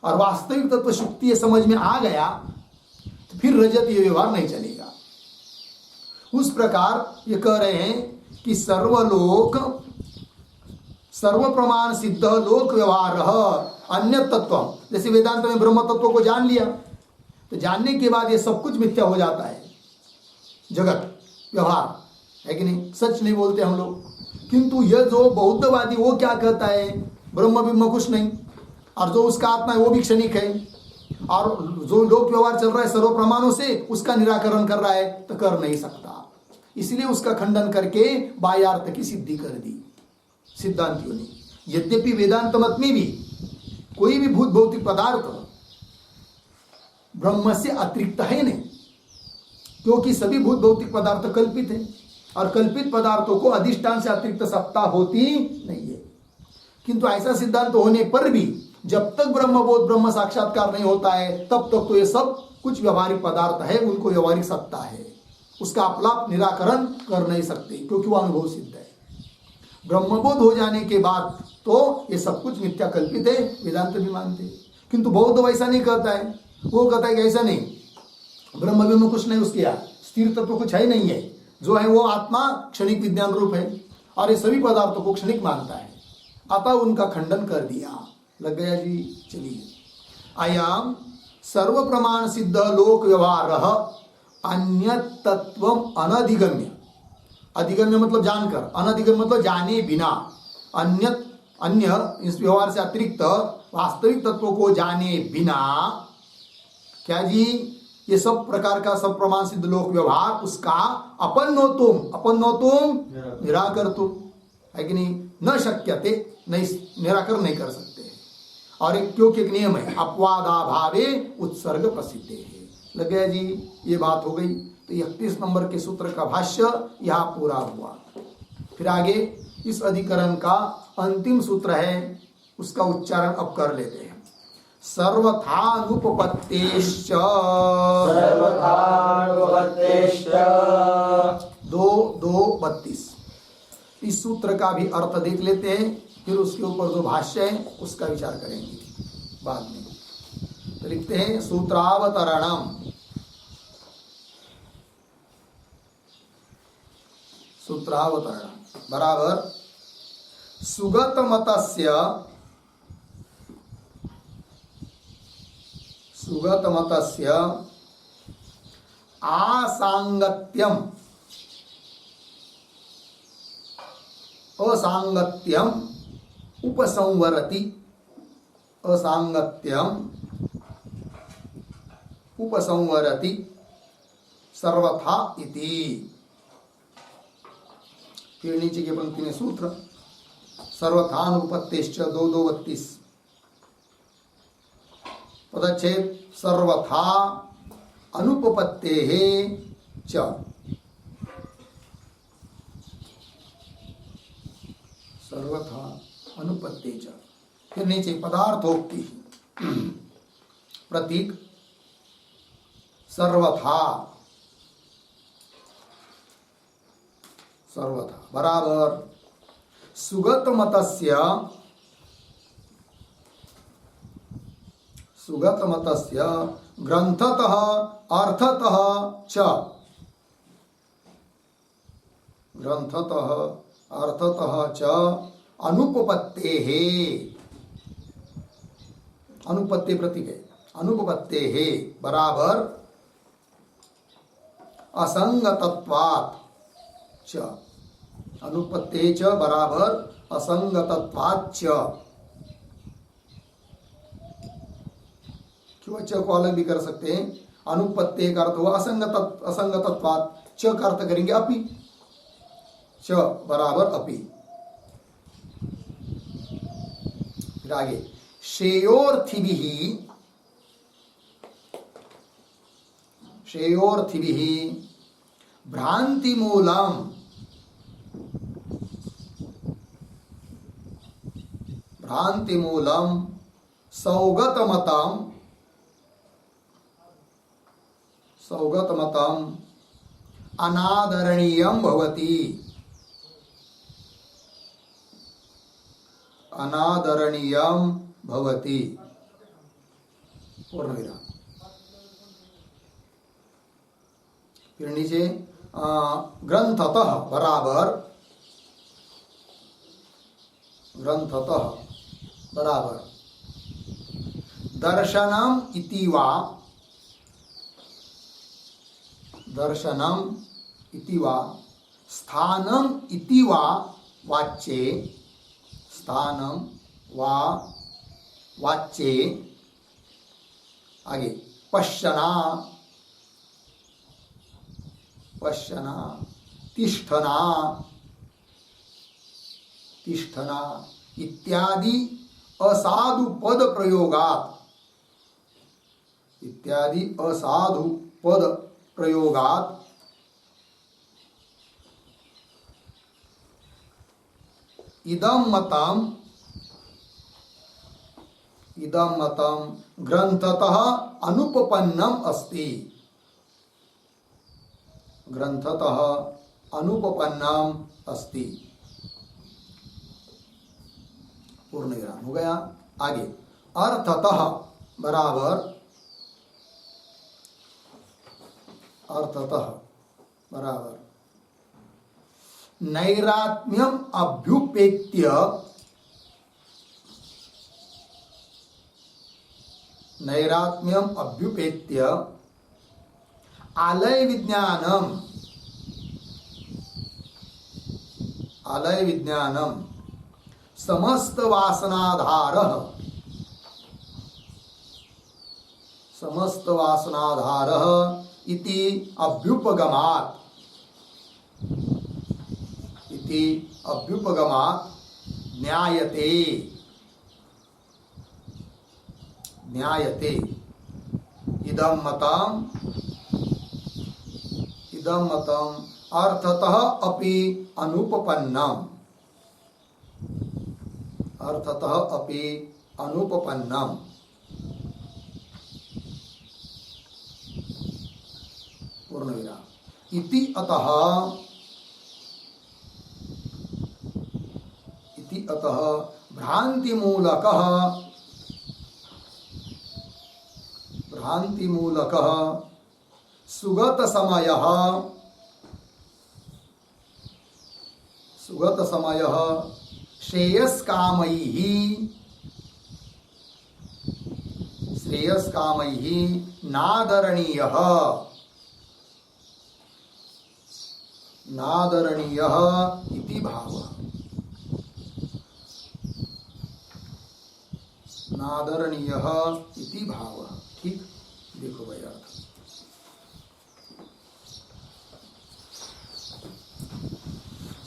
और वास्तविक तत्व शुक्ति ये समझ में आ गया तो फिर रजत ये व्यवहार नहीं चलेगा। उस प्रकार ये कह रहे हैं कि सर्वलोक सर्व प्रमाण सिद्ध लोक व्यवहार अन्य तत्व, जैसे वेदांत में ब्रह्म तत्व को जान लिया तो जानने के बाद ये सब कुछ मिथ्या हो जाता है, जगत व्यवहार, है कि नहीं? सच नहीं बोलते हम लोग। किंतु यह जो बौद्धवादी वो क्या कहता है? ब्रह्म बिम्ब कुछ नहीं, और जो उसका आत्मा है वो भी क्षणिक है, और जो लोक व्यवहार चल रहा है सर्व प्रमाणों से, उसका निराकरण कर रहा है, तो कर नहीं सकता। इसलिए उसका खंडन करके बाह्यार्थ की सिद्धि कर दी सिद्धांतियों ने। यद्यपि वेदांत मत में भी कोई भी भूत भौतिक पदार्थ ब्रह्म से अतिरिक्त है नहीं, क्योंकि सभी भूत भौतिक पदार्थ कल्पित है, और कल्पित पदार्थों को अधिष्ठान से अतिरिक्त सत्ता होती नहीं है। किंतु ऐसा सिद्धांत होने पर भी जब तक ब्रह्मबोध, ब्रह्म साक्षात्कार नहीं होता है, तब तक तो ये सब कुछ व्यवहारिक पदार्थ है, उनको व्यवहारिक सत्ता है, उसका अपलाप निराकरण कर नहीं सकते, क्योंकि वह अनुभव सिद्ध है। ब्रह्मबोध हो जाने के बाद तो ये सब कुछ मिथ्या कल्पित है, वेदांत भी मानते हैं। किंतु बौद्ध वैसा नहीं कहता है, वो कहता है कि ऐसा नहीं, ब्रह्म में कुछ नहीं, उसके यहाँ स्थिर तत्व कुछ है नहीं है, जो है वो आत्मा क्षणिक विज्ञान रूप है, और ये सभी पदार्थों को क्षणिक मानता है। अतः उनका खंडन कर दिया। लग गया जी? चलिए, अयम सर्व प्रमाण सिद्ध लोक व्यवहार अन्य तत्व अनधिगम्य, अधिगम्य मतलब जानकर, अनधिगम्य मतलब जाने बिना, अन्य इस व्यवहार से अतिरिक्त वास्तविक तत्वों को जाने बिना, क्या जी? ये सब प्रकार का सब प्रमाण सिद्ध लोक व्यवहार उसका अपन्नोतुम निराकर्तुम, है कि नहीं? न शक्यते, नहीं निराकरण नहीं कर सकते। और एक क्योंकि एक नियम है, अपवादाभावे उत्सर्ग प्रसिद्ध है। लग गया जी? ये बात हो गई। तो 31 नंबर के सूत्र का भाष्य यहाँ पूरा हुआ। फिर आगे इस अधिकरण का अंतिम सूत्र है, उसका उच्चारण अब कर लेते हैं। सर्वथानुपपत्तेश्च 2:32। इस सूत्र का भी अर्थ देख लेते हैं, फिर उसके ऊपर जो भाष्य है उसका विचार करेंगे बाद में। तो लिखते हैं सूत्रावतरणम, सूत्रावतरण बराबर सुगत मतस्य सुगतमतस्य आसांगत्यम असांगत्यम उपसंवरति असांगत्यम उपसंवरति सर्वथा इति। फिर नीचे की पंक्ति में सूत्र सर्वथानुपत्तिश्च 2:32 पदच्छेद सर्वथा अनुपपत्तेः च सर्वथा अनुपत्ति च। फिर नीचे पदार्थोक्ति प्रतीक सर्वथा सर्वथा बराबर सुगतमतस्य ग्रंथतः अर्थतः च ग्रंथतः अर्थतः च अनुपपत्तेः अनुपत्ति प्रतीक है अनुपपत्तेः बराबर असंगतत्वात् च अनुपत्ते च बराबर असंगतत्वात् च। क्यों च को अलग भी कर सकते हैं। अनुपत्ते का अर्थ हुआ असंगतत्वात्, च का अर्थ करेंगे अपि, च बराबर अपि। फिर आगे श्रेयोर्थिभिः भ्रांतिमूलम सौगतमतम अनादरणीयं भवति पूर्ण विराम। फिर नीचे ग्रंथतः बराबर दर्शनम इति वा स्थानम इति वा वाच्ये आगे पश्यना तिष्ठना इत्यादि असाधु पद प्रयोगात इदं मतम ग्रंथतः अनुपपन्नम अस्ति पूर्ण विराम हो गया। आगे अर्थतः बराबर नैरात्म्यम अभ्युपेत्य आलय विज्ञानम समस्त वासनाधारः इति अभ्युपगमात् ज्ञायते इदं मतम अर्थतः अपि अनुपपन्नम पूर्ण विराम। इति अतः भ्रांतिमूलकः सुगत समयः श्रेयस्कामैहि नादरणीयः नादरणीयः इति भावः। नादरणीयः इति भावः। ठीक, देखो भाई अर्थ।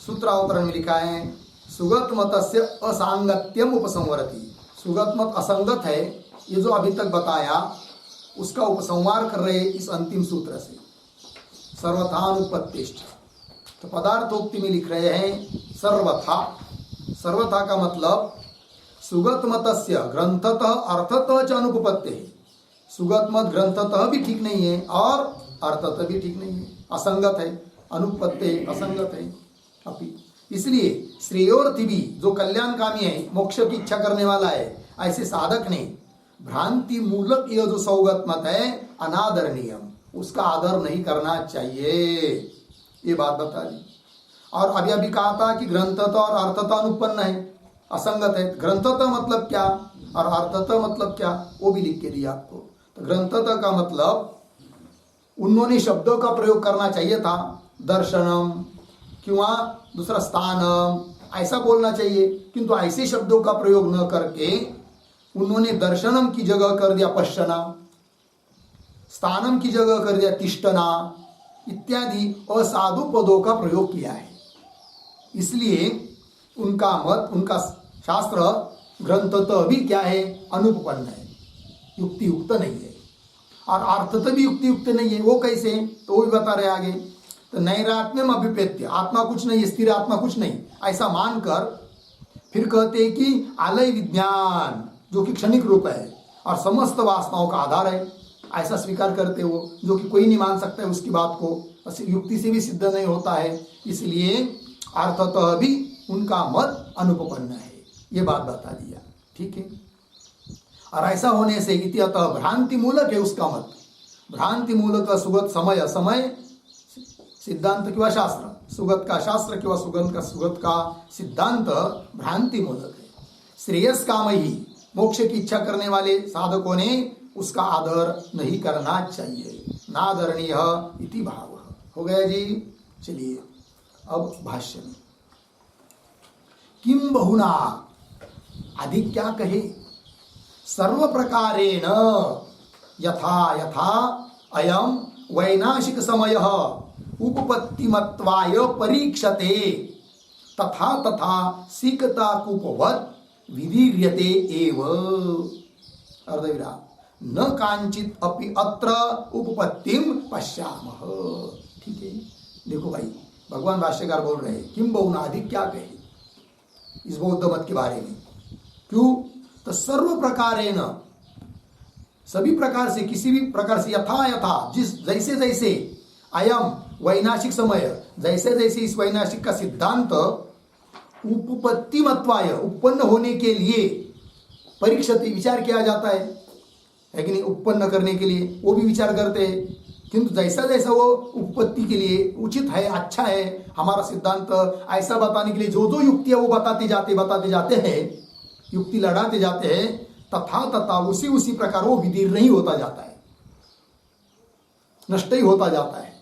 सूत्रावतरण में लिखा है सुगत मतस्य असंगत्यम उपसंवरति। सुगत मत असंगत है, ये जो अभी तक बताया उसका उपसंहार कर रहे इस अंतिम सूत्र से, सर्वथानुपत्तिष्ठ। तो पदार्थोक्ति में लिख रहे हैं सर्वथा। सर्वथा का मतलब सुगत मतस्य ग्रंथतः अर्थतः च अनुपपत्ति। सुगत मत ग्रंथतः भी ठीक नहीं है और अर्थतः भी ठीक नहीं है, असंगत है, अनुपत्ति असंगत है अपि। इसलिए श्रेयोर्थी भी जो कल्याणकामी है, मोक्ष की इच्छा करने वाला है, ऐसे साधक ने भ्रांति मूलक यह जो सौगत मत है अनादरणीय, उसका आदर नहीं करना चाहिए, ये बात बता दी। और अभी अभी कहा था कि ग्रंथतः और अर्थतः अनुपन्न है, असंगत है। ग्रंथतः मतलब क्या और अर्थतः मतलब क्या, वो भी लिख के दिया आपको। तो ग्रंथतः का मतलब उन्होंने शब्दों का प्रयोग करना चाहिए था, दर्शनम किंवा दूसरा स्थानम, ऐसा बोलना चाहिए, किंतु ऐसे शब्दों का प्रयोग न करके उन्होंने दर्शनम की जगह कर दिया पश्यना, स्थानम की जगह कर दिया तिष्ठना इत्यादि असाधु पदों का प्रयोग किया है। इसलिए उनका मत, उनका शास्त्र ग्रंथतः भी क्या है, अनुपपन्न है, युक्ति युक्त नहीं है। और अर्थतः भी युक्ति युक्त नहीं है। वो कैसे, तो वो भी बता रहे आगे। तो नैरात्म्यम अभिप्रेत्य, आत्मा कुछ नहीं, स्थिर आत्मा कुछ नहीं, ऐसा मानकर फिर कहते हैं कि आलय विज्ञान जो कि क्षणिक रूप है और समस्त वासनाओं का आधार है, ऐसा स्वीकार करते हो, जो कि कोई नहीं मान सकता है उसकी बात को, युक्ति से भी सिद्ध नहीं होता है। इसलिए अर्थतः भी उनका मत अनुपपन्न है, ये बात बता दिया। ठीक है, और ऐसा होने से इत्यतः भ्रांति मूलक है उसका मत। भ्रांति मूलक सुगत समय समय सिद्धांत किंवा शास्त्र, सुगत का शास्त्र किंवा सुगत का सिद्धांत भ्रांति मूलक है। श्रेयस काम ही, मोक्ष की इच्छा करने वाले साधकों ने उसका आदर नहीं करना चाहिए। नादरणीय इति भाव। हो गया जी। चलिए अब भाष्य में किम बहुना, अधिक क्या कहे, सर्व प्रकारेण यथा यथा अयम वैनाशिक समय उपपत्तिमत्वाय परीक्षते तथा तथा सिकता कूपवत् विदीर्यते एव। अर्धविराम। न कांचित अपि अत्र उपपत्तिम पश्यामः। ठीक है, देखो भाई भगवान भाष्यकार बोल रहे हैं किम बहुना, अधिक क्या कहे इस बौद्ध मत के बारे में। क्यों, तो सर्व प्रकारेण, सभी प्रकार से, किसी भी प्रकार से, यथा यथा, जिस जैसे जैसे, अयम वैनाशिक समय, जैसे जैसे इस वैनाशिक का सिद्धांत उपपत्तिमत्वाय, उत्पन्न होने के लिए, परीक्षित विचार किया जाता है कि नहीं, उत्पन्न करने के लिए वो भी विचार करते हैं। किंतु जैसा जैसा वो उत्पत्ति के लिए उचित है, अच्छा है, हमारा सिद्धांत ऐसा बताने के लिए जो जो युक्तियां वो बताते जाते हैं, युक्ति लड़ाते जाते हैं, तथा तथा उसी उसी प्रकार वो विदीर्ण नहीं होता जाता है, नष्ट ही होता जाता है।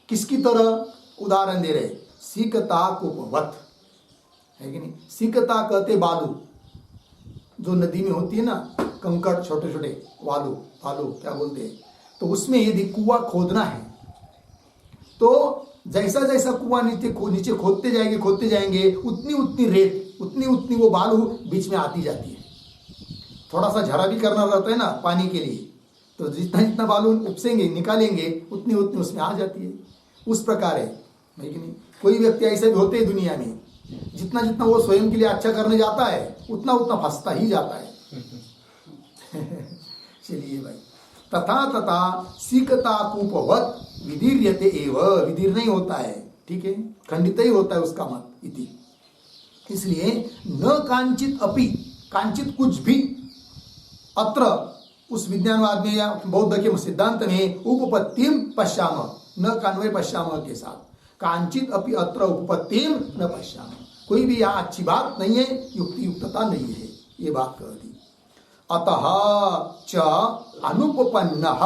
किसकी तरह, उदाहरण दे रहे, सिकता कूपवत्, है कि नहीं। सिकता कहते बालू, जो नदी में होती है ना, कंकड़, छोटे छोटे वालू, क्या बोलते हैं, तो उसमें यदि कुआं खोदना है तो जैसा जैसा कुआं नीचे खोदते जाएंगे उतनी उतनी रेत, उतनी वो बालू बीच में आती जाती है। थोड़ा सा झरा भी करना रहता है ना पानी के लिए, तो जितना जितना बालू उपसेंगे, निकालेंगे, उतनी उसमें आ जाती है। उस प्रकार है कि नहीं। कोई व्यक्ति ऐसे भी होते हैं दुनिया में, जितना जितना वो स्वयं के लिए अच्छा करने जाता है उतना उतना फंसता ही जाता है। चलिए भाई, तथा तथा सिकता कूपवत् विदीर्यते एव, विदीर्ण नहीं होता है, ठीक है, खंडित ही होता है उसका मत इति। इसलिए न कांचित अपि, कांचित कुछ भी, अत्र उस विज्ञानवाद में या बौद्ध के सिद्धांत में उपपत्तिम पश्याम, न कान्वय पश्याम के साथ, कांचित अपि अत्र उपपत्तिम न पश्याम, कोई भी यहाँ अच्छी बात नहीं है, युक्ति युक्तता नहीं है, ये बात कह दी। अतः च अनुपपन्नः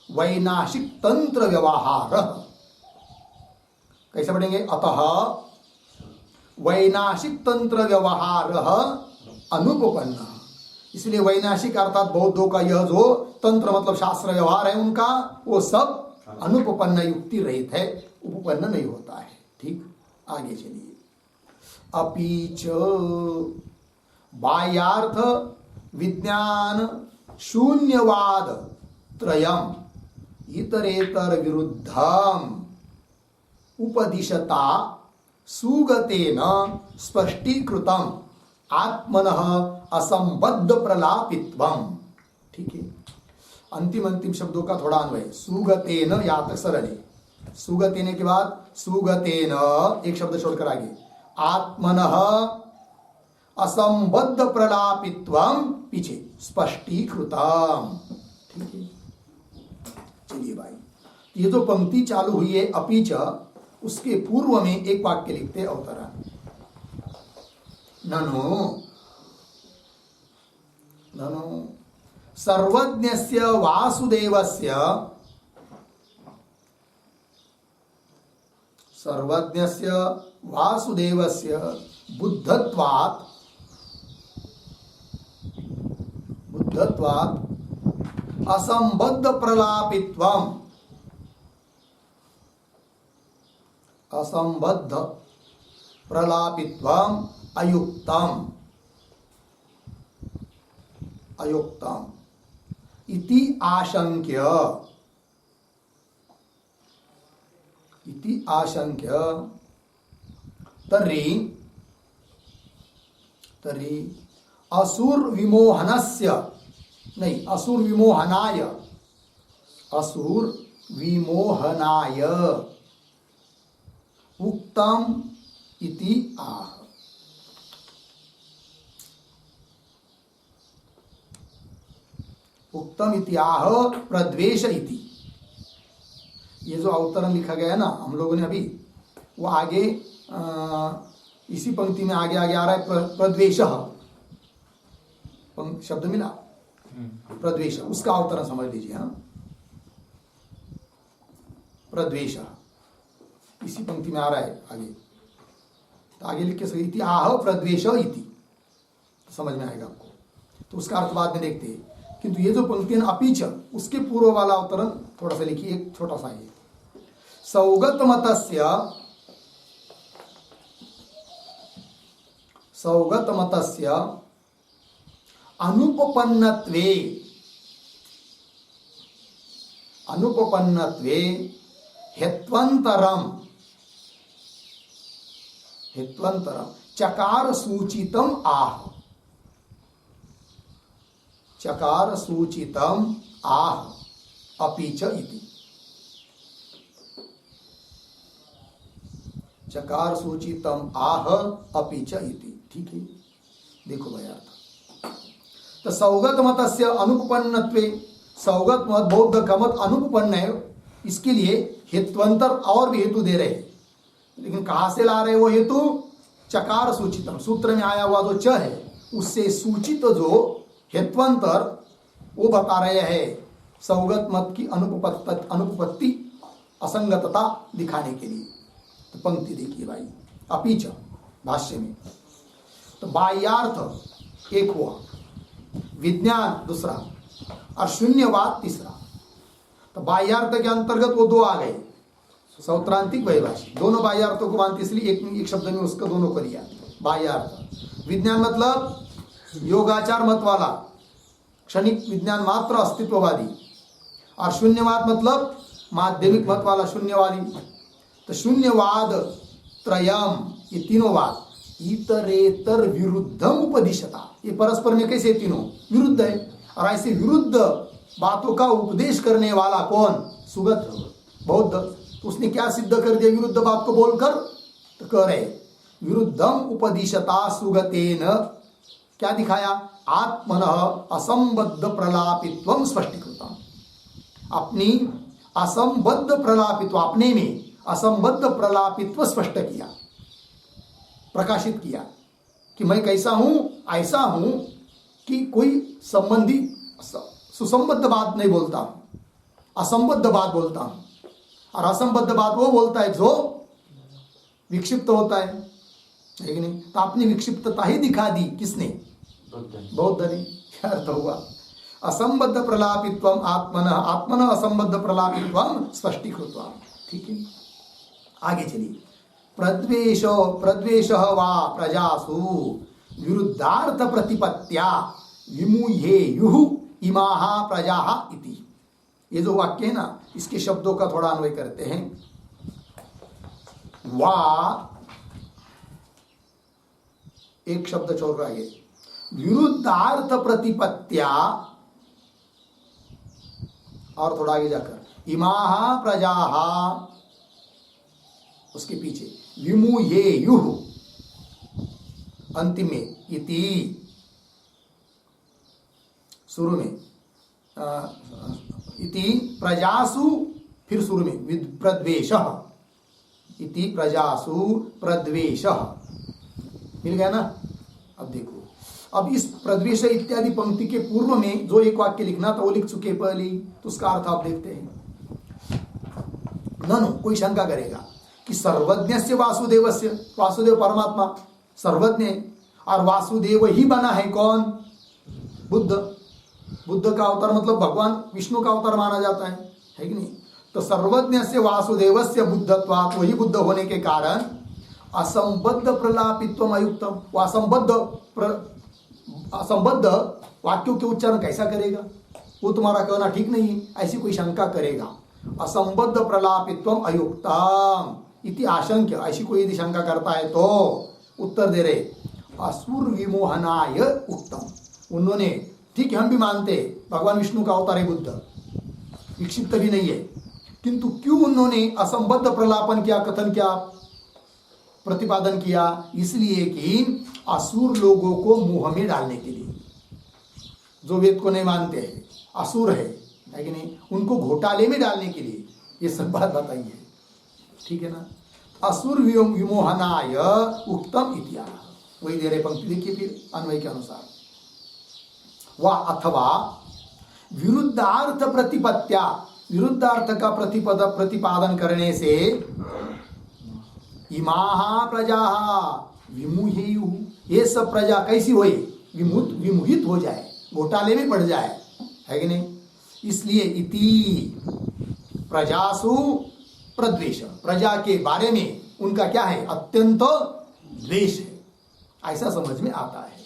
वैनाशिक तंत्र व्यवहार। कैसे पढ़ेंगे? अतः वैनाशिक तंत्र व्यवहार अनुपपन्न। इसलिए वैनाशिक अर्थात बौद्धों का यह जो तंत्र मतलब शास्त्र व्यवहार है उनका, वो सब अनुपपन्न युक्ति रहित है, उपपन्न नहीं होता है। ठीक, आगे चलिए। अपीच बाह्यार्थ विज्ञान शून्यवाद त्रयम इतरेतर विरुद्धम उपदिशता सुगतेन स्पष्टीकृतम आत्मनः असंबद्ध प्रलापित्वम। ठीक है, अंतिम शब्दों का थोड़ा अन्वय। सुगतेन, यहाँ तक सरल है। सुगतेन के बाद सुगतेन एक शब्द छोड़कर आगे आत्मनः असंबद्ध प्रलापित्वम पीछे स्पष्टीकृतम। ठीक है, चलिए भाई, ये जो पंक्ति चालू हुई है अपीच, उसके पूर्व में एक वाक्य लिखते अवतरण। ननु सर्वज्ञस्य वासुदेवस्य बुद्धत्वात् असंबद्ध प्रलापित्वम अयुक्तम इति आशंक्य तर्हि असुर विमोहनाय उक्तम इति आह। उक्तम इति आह प्रद्वेष इति। ये जो अवतरण लिखा गया है ना हम लोगों ने अभी, वो आगे इसी पंक्ति में आगे आ रहा है प्रद्वेष शब्द मिला, प्रद्वेष, उसका अवतरण समझ लीजिए। हाँ, प्रद्वेष इसी पंक्ति में आ रहा है आगे, तो आगे लिख के सही इति आह प्रद्वेष इति, तो समझ में आएगा आपको। तो उसका अर्थ बाद में देखते हैं, किंतु ये जो पंक्ति है अपीच, उसके पूर्व वाला अवतरण थोड़ा सा लिखिए, एक छोटा सा है। सौगतमतस्य अनुपपन्नत्वे हेत्वंतरम चकार सूचितम आह अपीच इति। चकार सूचितम आह अपीच इति। ठीक है, देखो भाई अर्थ। तो सौगत मतस्य अनुपपन्नत्वे, सौगत मत बौद्ध का मत अनुपपन्न है, इसके लिए हेत्वंतर और भी हेतु दे रहे हैं, लेकिन कहां से ला रहे वो हेतु? चकार सूचितम, सूत्र में आया हुआ जो च है उससे सूचित जो हेत्वंतर वो बता रहे हैं सौगत मत की अनुपपत्ति असंगतता दिखाने के लिए। तो पंक्ति देखिए भाई, अपीच भाष्य में, तो बाह्यार्थ एक हुआ, विज्ञान दूसरा और शून्यवाद तीसरा। तो बाह्यार्थ के अंतर्गत वो दो आ गए, सौत्रांतिक वैभाषिक, दोनों बाह्यार्थों को मानते, इसलिए एक शब्द में उसका दोनों को लिया। बाह्यार्थ विज्ञान मतलब योगाचार मत वाला क्षणिक विज्ञान मात्र अस्तित्ववादी, और शून्यवाद मतलब माध्यमिक मत वाला शून्यवादी। तो शून्यवाद त्रयम, ये तीनों वाद इतरेतर विरुद्धम उपदिशता, ये परस्पर में कैसे तीनों विरुद्ध है, और ऐसे विरुद्ध बातों का उपदेश करने वाला कौन? सुगत बौद्ध। तो उसने क्या सिद्ध कर दिया विरुद्ध बात को बोलकर? तो कह रहे विरुद्धम उपदिशता सुगतेन, क्या दिखाया? आत्मनः असंबद्ध प्रलापित्वम स्पष्टीकृतम, अपनी असंबद्ध प्रलापित्व, अपने में असंबद्ध प्रलापित्व स्पष्ट किया, प्रकाशित किया कि मैं कैसा हूं, ऐसा हूं, कि कोई संबंधी सुसंबद्ध बात नहीं बोलता हूं, असंबद्ध बात बोलता हूं। और असंबद्ध बात वो बोलता है जो विक्षिप्त होता है कि नहीं। तो अपनी विक्षिप्तता ही दिखा दी किसने? बौद्ध ने। क्या अर्थ हुआ? असंबद्ध प्रलापित्वम आत्मन असंबद्ध प्रलापित्वम स्पष्टीकृत्वा। ठीक है, आगे चलिए। प्रद्वेष वा प्रजासु विरुद्धार्थ प्रतिपत्त्या विमुह्येयुः इमाः प्रजाः इति। ये जो वाक्य है ना, इसके शब्दों का थोड़ा अन्वय करते हैं। वा एक शब्द छोड़ रहा है, विरुद्धार्थ प्रतिपत्त्या, और थोड़ा आगे जाकर इमाः प्रजाः, उसके पीछे विमुह्येयुः, अंतिम में इति, शुरू में इति प्रजासु, फिर शुरू में प्रद्वेषः, इति प्रजासु प्रद्वेषः। मिल गया ना? अब देखो, अब इस प्रद्वेष इत्यादि पंक्ति के पूर्व में जो एक वाक्य लिखना था वो लिख चुके पहले, तो उसका अर्थ आप देखते हैं। ननु, कोई शंका करेगा कि सर्वज्ञस्य वासुदेवस्य, वासुदेव परमात्मा सर्वज्ञ, और वासुदेव ही बना है कौन? बुद्ध। बुद्ध का अवतार मतलब भगवान विष्णु का अवतार माना जाता है कि नहीं? तो सर्वज्ञस्य वासुदेवस्य बुद्धत्वात्, वही बुद्ध होने के कारण असंबद्ध प्रलापित्वम अयुक्तम, वो असंबद्ध वाक्यों के उच्चारण कैसा करेगा? वो तुम्हारा कहना ठीक नहीं है, ऐसी कोई शंका करेगा। असंबद्ध प्रलापित्वम अयुक्तम इति आशंक्य, ऐसी कोई यदि शंका करता है तो उत्तर दे रहे असुर विमोहनाय उक्तम। उन्होंने, ठीक है हम भी मानते भगवान विष्णु का अवतार है बुद्ध, विक्षिप्त भी नहीं है, किंतु क्यों उन्होंने असंबद्ध प्रलापन किया, कथन किया, प्रतिपादन किया? इसलिए कि असुर लोगों को मोह में डालने के लिए, जो वेद को नहीं मानते हैं, असुर है कि नहीं, उनको घोटाले में डालने के लिए ये सब बात बताई है। ठीक है ना? असुर विमोहनाय उक्तम इत्या, वही दे रहे पंक्ति, देखिए फिर अन्वय के अनुसार। वा अथवा विरुद्धार्थ प्रतिपत्त्या, विरुद्धार्थ का प्रतिपादन करने से इमाः प्रजाः विमुह्येयुः, ये सब प्रजा कैसी हुई? विमुहित हो जाए, घोटाले में पड़ जाए, है कि नहीं? इसलिए इति प्रजासु प्रद्वेष, प्रजा के बारे में उनका क्या है? अत्यंत द्वेष है, ऐसा समझ में आता है।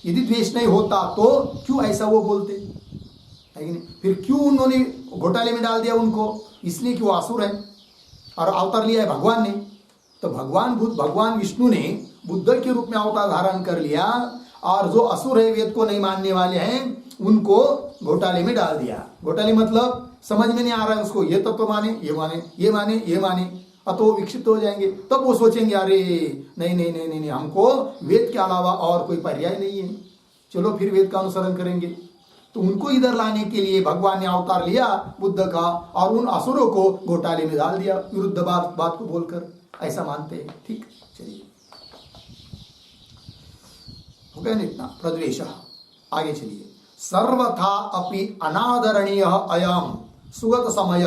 यदि द्वेष नहीं होता तो क्यों ऐसा वो बोलते, है कि नहीं? फिर क्यों उन्होंने घोटाले में डाल दिया उनको? इसलिए कि वो असुर है और अवतार लिया है भगवान ने। तो भगवान विष्णु ने बुद्ध के रूप में अवतार धारण कर लिया, और जो असुर है, वेद को नहीं मानने वाले हैं, उनको घोटाले में डाल दिया। घोटाले मतलब समझ में नहीं आ रहा है उसको, ये तत्व माने, ये माने, ये माने, ये माने, तो विक्षिप्त हो जाएंगे। तब वो सोचेंगे अरे नहीं नहीं नहीं नहीं, हमको वेद के अलावा और कोई पर्याय नहीं है, चलो फिर वेद का अनुसरण करेंगे। तो उनको इधर लाने के लिए भगवान ने अवतार लिया बुद्ध का, और उन असुरों को घोटाले में डाल दिया विरुद्ध बात को बोलकर, ऐसा मानते हैं। ठीक, चलिए हो गया ना इतना प्रद्वेष। आगे चलिए। सर्वथा अपि अनादरणीय अयम सुगत समय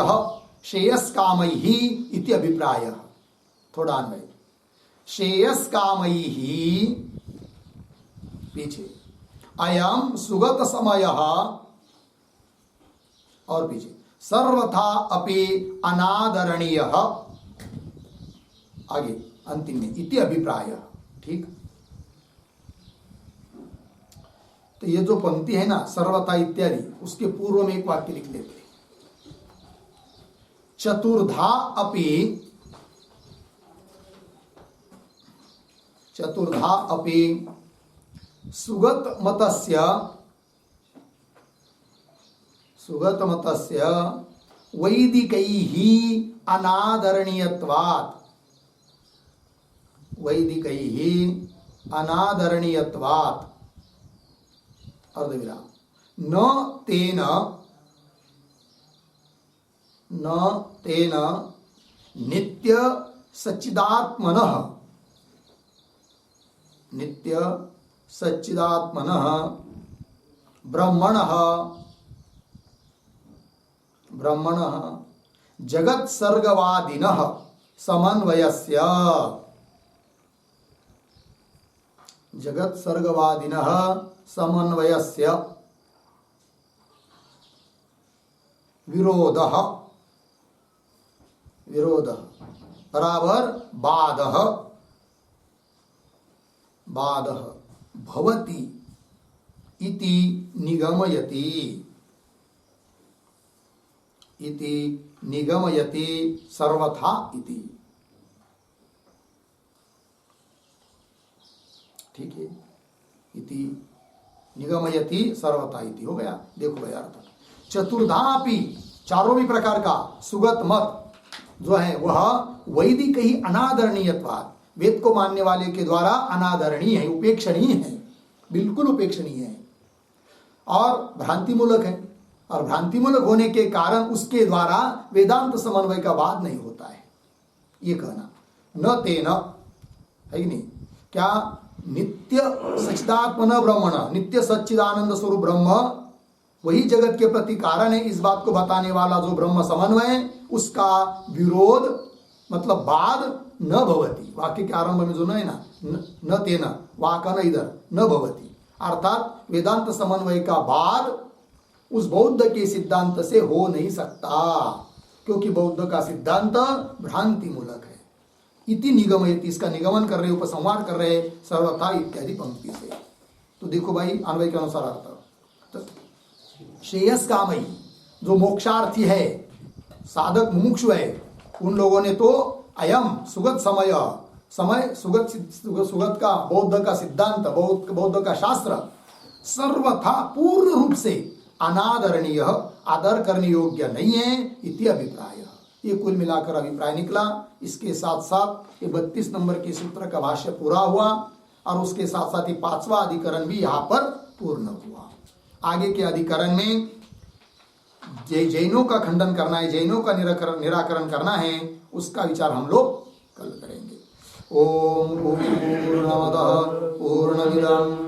श्रेयस्कामैः इति अभिप्रायः। थोड़ा अन्वय, श्रेयस्कामैः पीछे, अयम सुगत समय, और पीछे सर्वथा अपि अनादरणीय, आगे अंतिम में इति अभिप्रायः। ठीक, तो ये जो पंक्ति है ना सर्वथा इत्यादि, उसके पूर्व में एक वाक्य लिख लेते हैं। चतुर्धा अपि सुगत मतस्य वैदिकैः अनादरणीयत्वात् अर्धविराम न तेन नित्य सच्चिदात्मनः ब्रह्मणः जगत सर्गवादिनः समन्वयस्य जगत सर्गवादिनः समन्वयस्य विरोधः बराबर बाधः भवति इति निगमयति सर्वथा इति। ठीक है, इति निगमयति सर्वथा इति हो गया। देखो भैया अर्थ चतुर्धापि चारों भी प्रकार का सुगत मत जो है वह वैदिक ही अनादरणीयत्वाद वेद को मानने वाले के द्वारा अनादरणीय है, उपेक्षणीय है, बिल्कुल उपेक्षणीय है और भ्रांति मूलक है। और भ्रांति मूलक होने के कारण उसके द्वारा वेदांत समन्वय का वाद नहीं होता है, ये कहना। न तेन है कि नहीं, क्या नित्य सच्चिदात्मन ब्रह्मण, नित्य सच्चिदानंद स्वरूप ब्रह्म वही जगत के प्रति कारण है। इस बात को बताने वाला जो ब्रह्म समन्वय, उसका विरोध मतलब बाद न भवति। वाक्य के आरंभ में जो न है ना, न तेन वाका न इधर न भवति, अर्थात वेदांत समन्वय का बाद उस बौद्ध के सिद्धांत से हो नहीं सकता, क्योंकि बौद्ध का सिद्धांत भ्रांति मूलक है। इति निगमयति, इसका निगमन कर रहे, उपसंहार कर रहे सर्वथा इत्यादि पंक्ति से। तो देखो भाई अन्वय के अनुसार अर्थ, तो श्रेयस कामयी जो मोक्षार्थी है, साधक मुमुक्षु है, उन लोगों ने तो अयम सुगत सुगत का बौद्ध का सिद्धांत, बौद्ध का शास्त्र सर्वथा पूर्ण रूप से अनादरणीय, आदर करने योग्य नहीं है इति अभिप्राय। ये कुल मिलाकर अभिप्राय निकला। इसके साथ साथ ये 32 नंबर के सूत्र का भाष्य पूरा हुआ और उसके साथ साथ ही 5वां अधिकरण भी यहाँ पर पूर्ण हुआ। आगे के अधिकरण में जैनों का खंडन करना है, जैनों का निराकरण करना है, उसका विचार हम लोग कल करेंगे। ओम पूर्णमदः पूर्णमिदं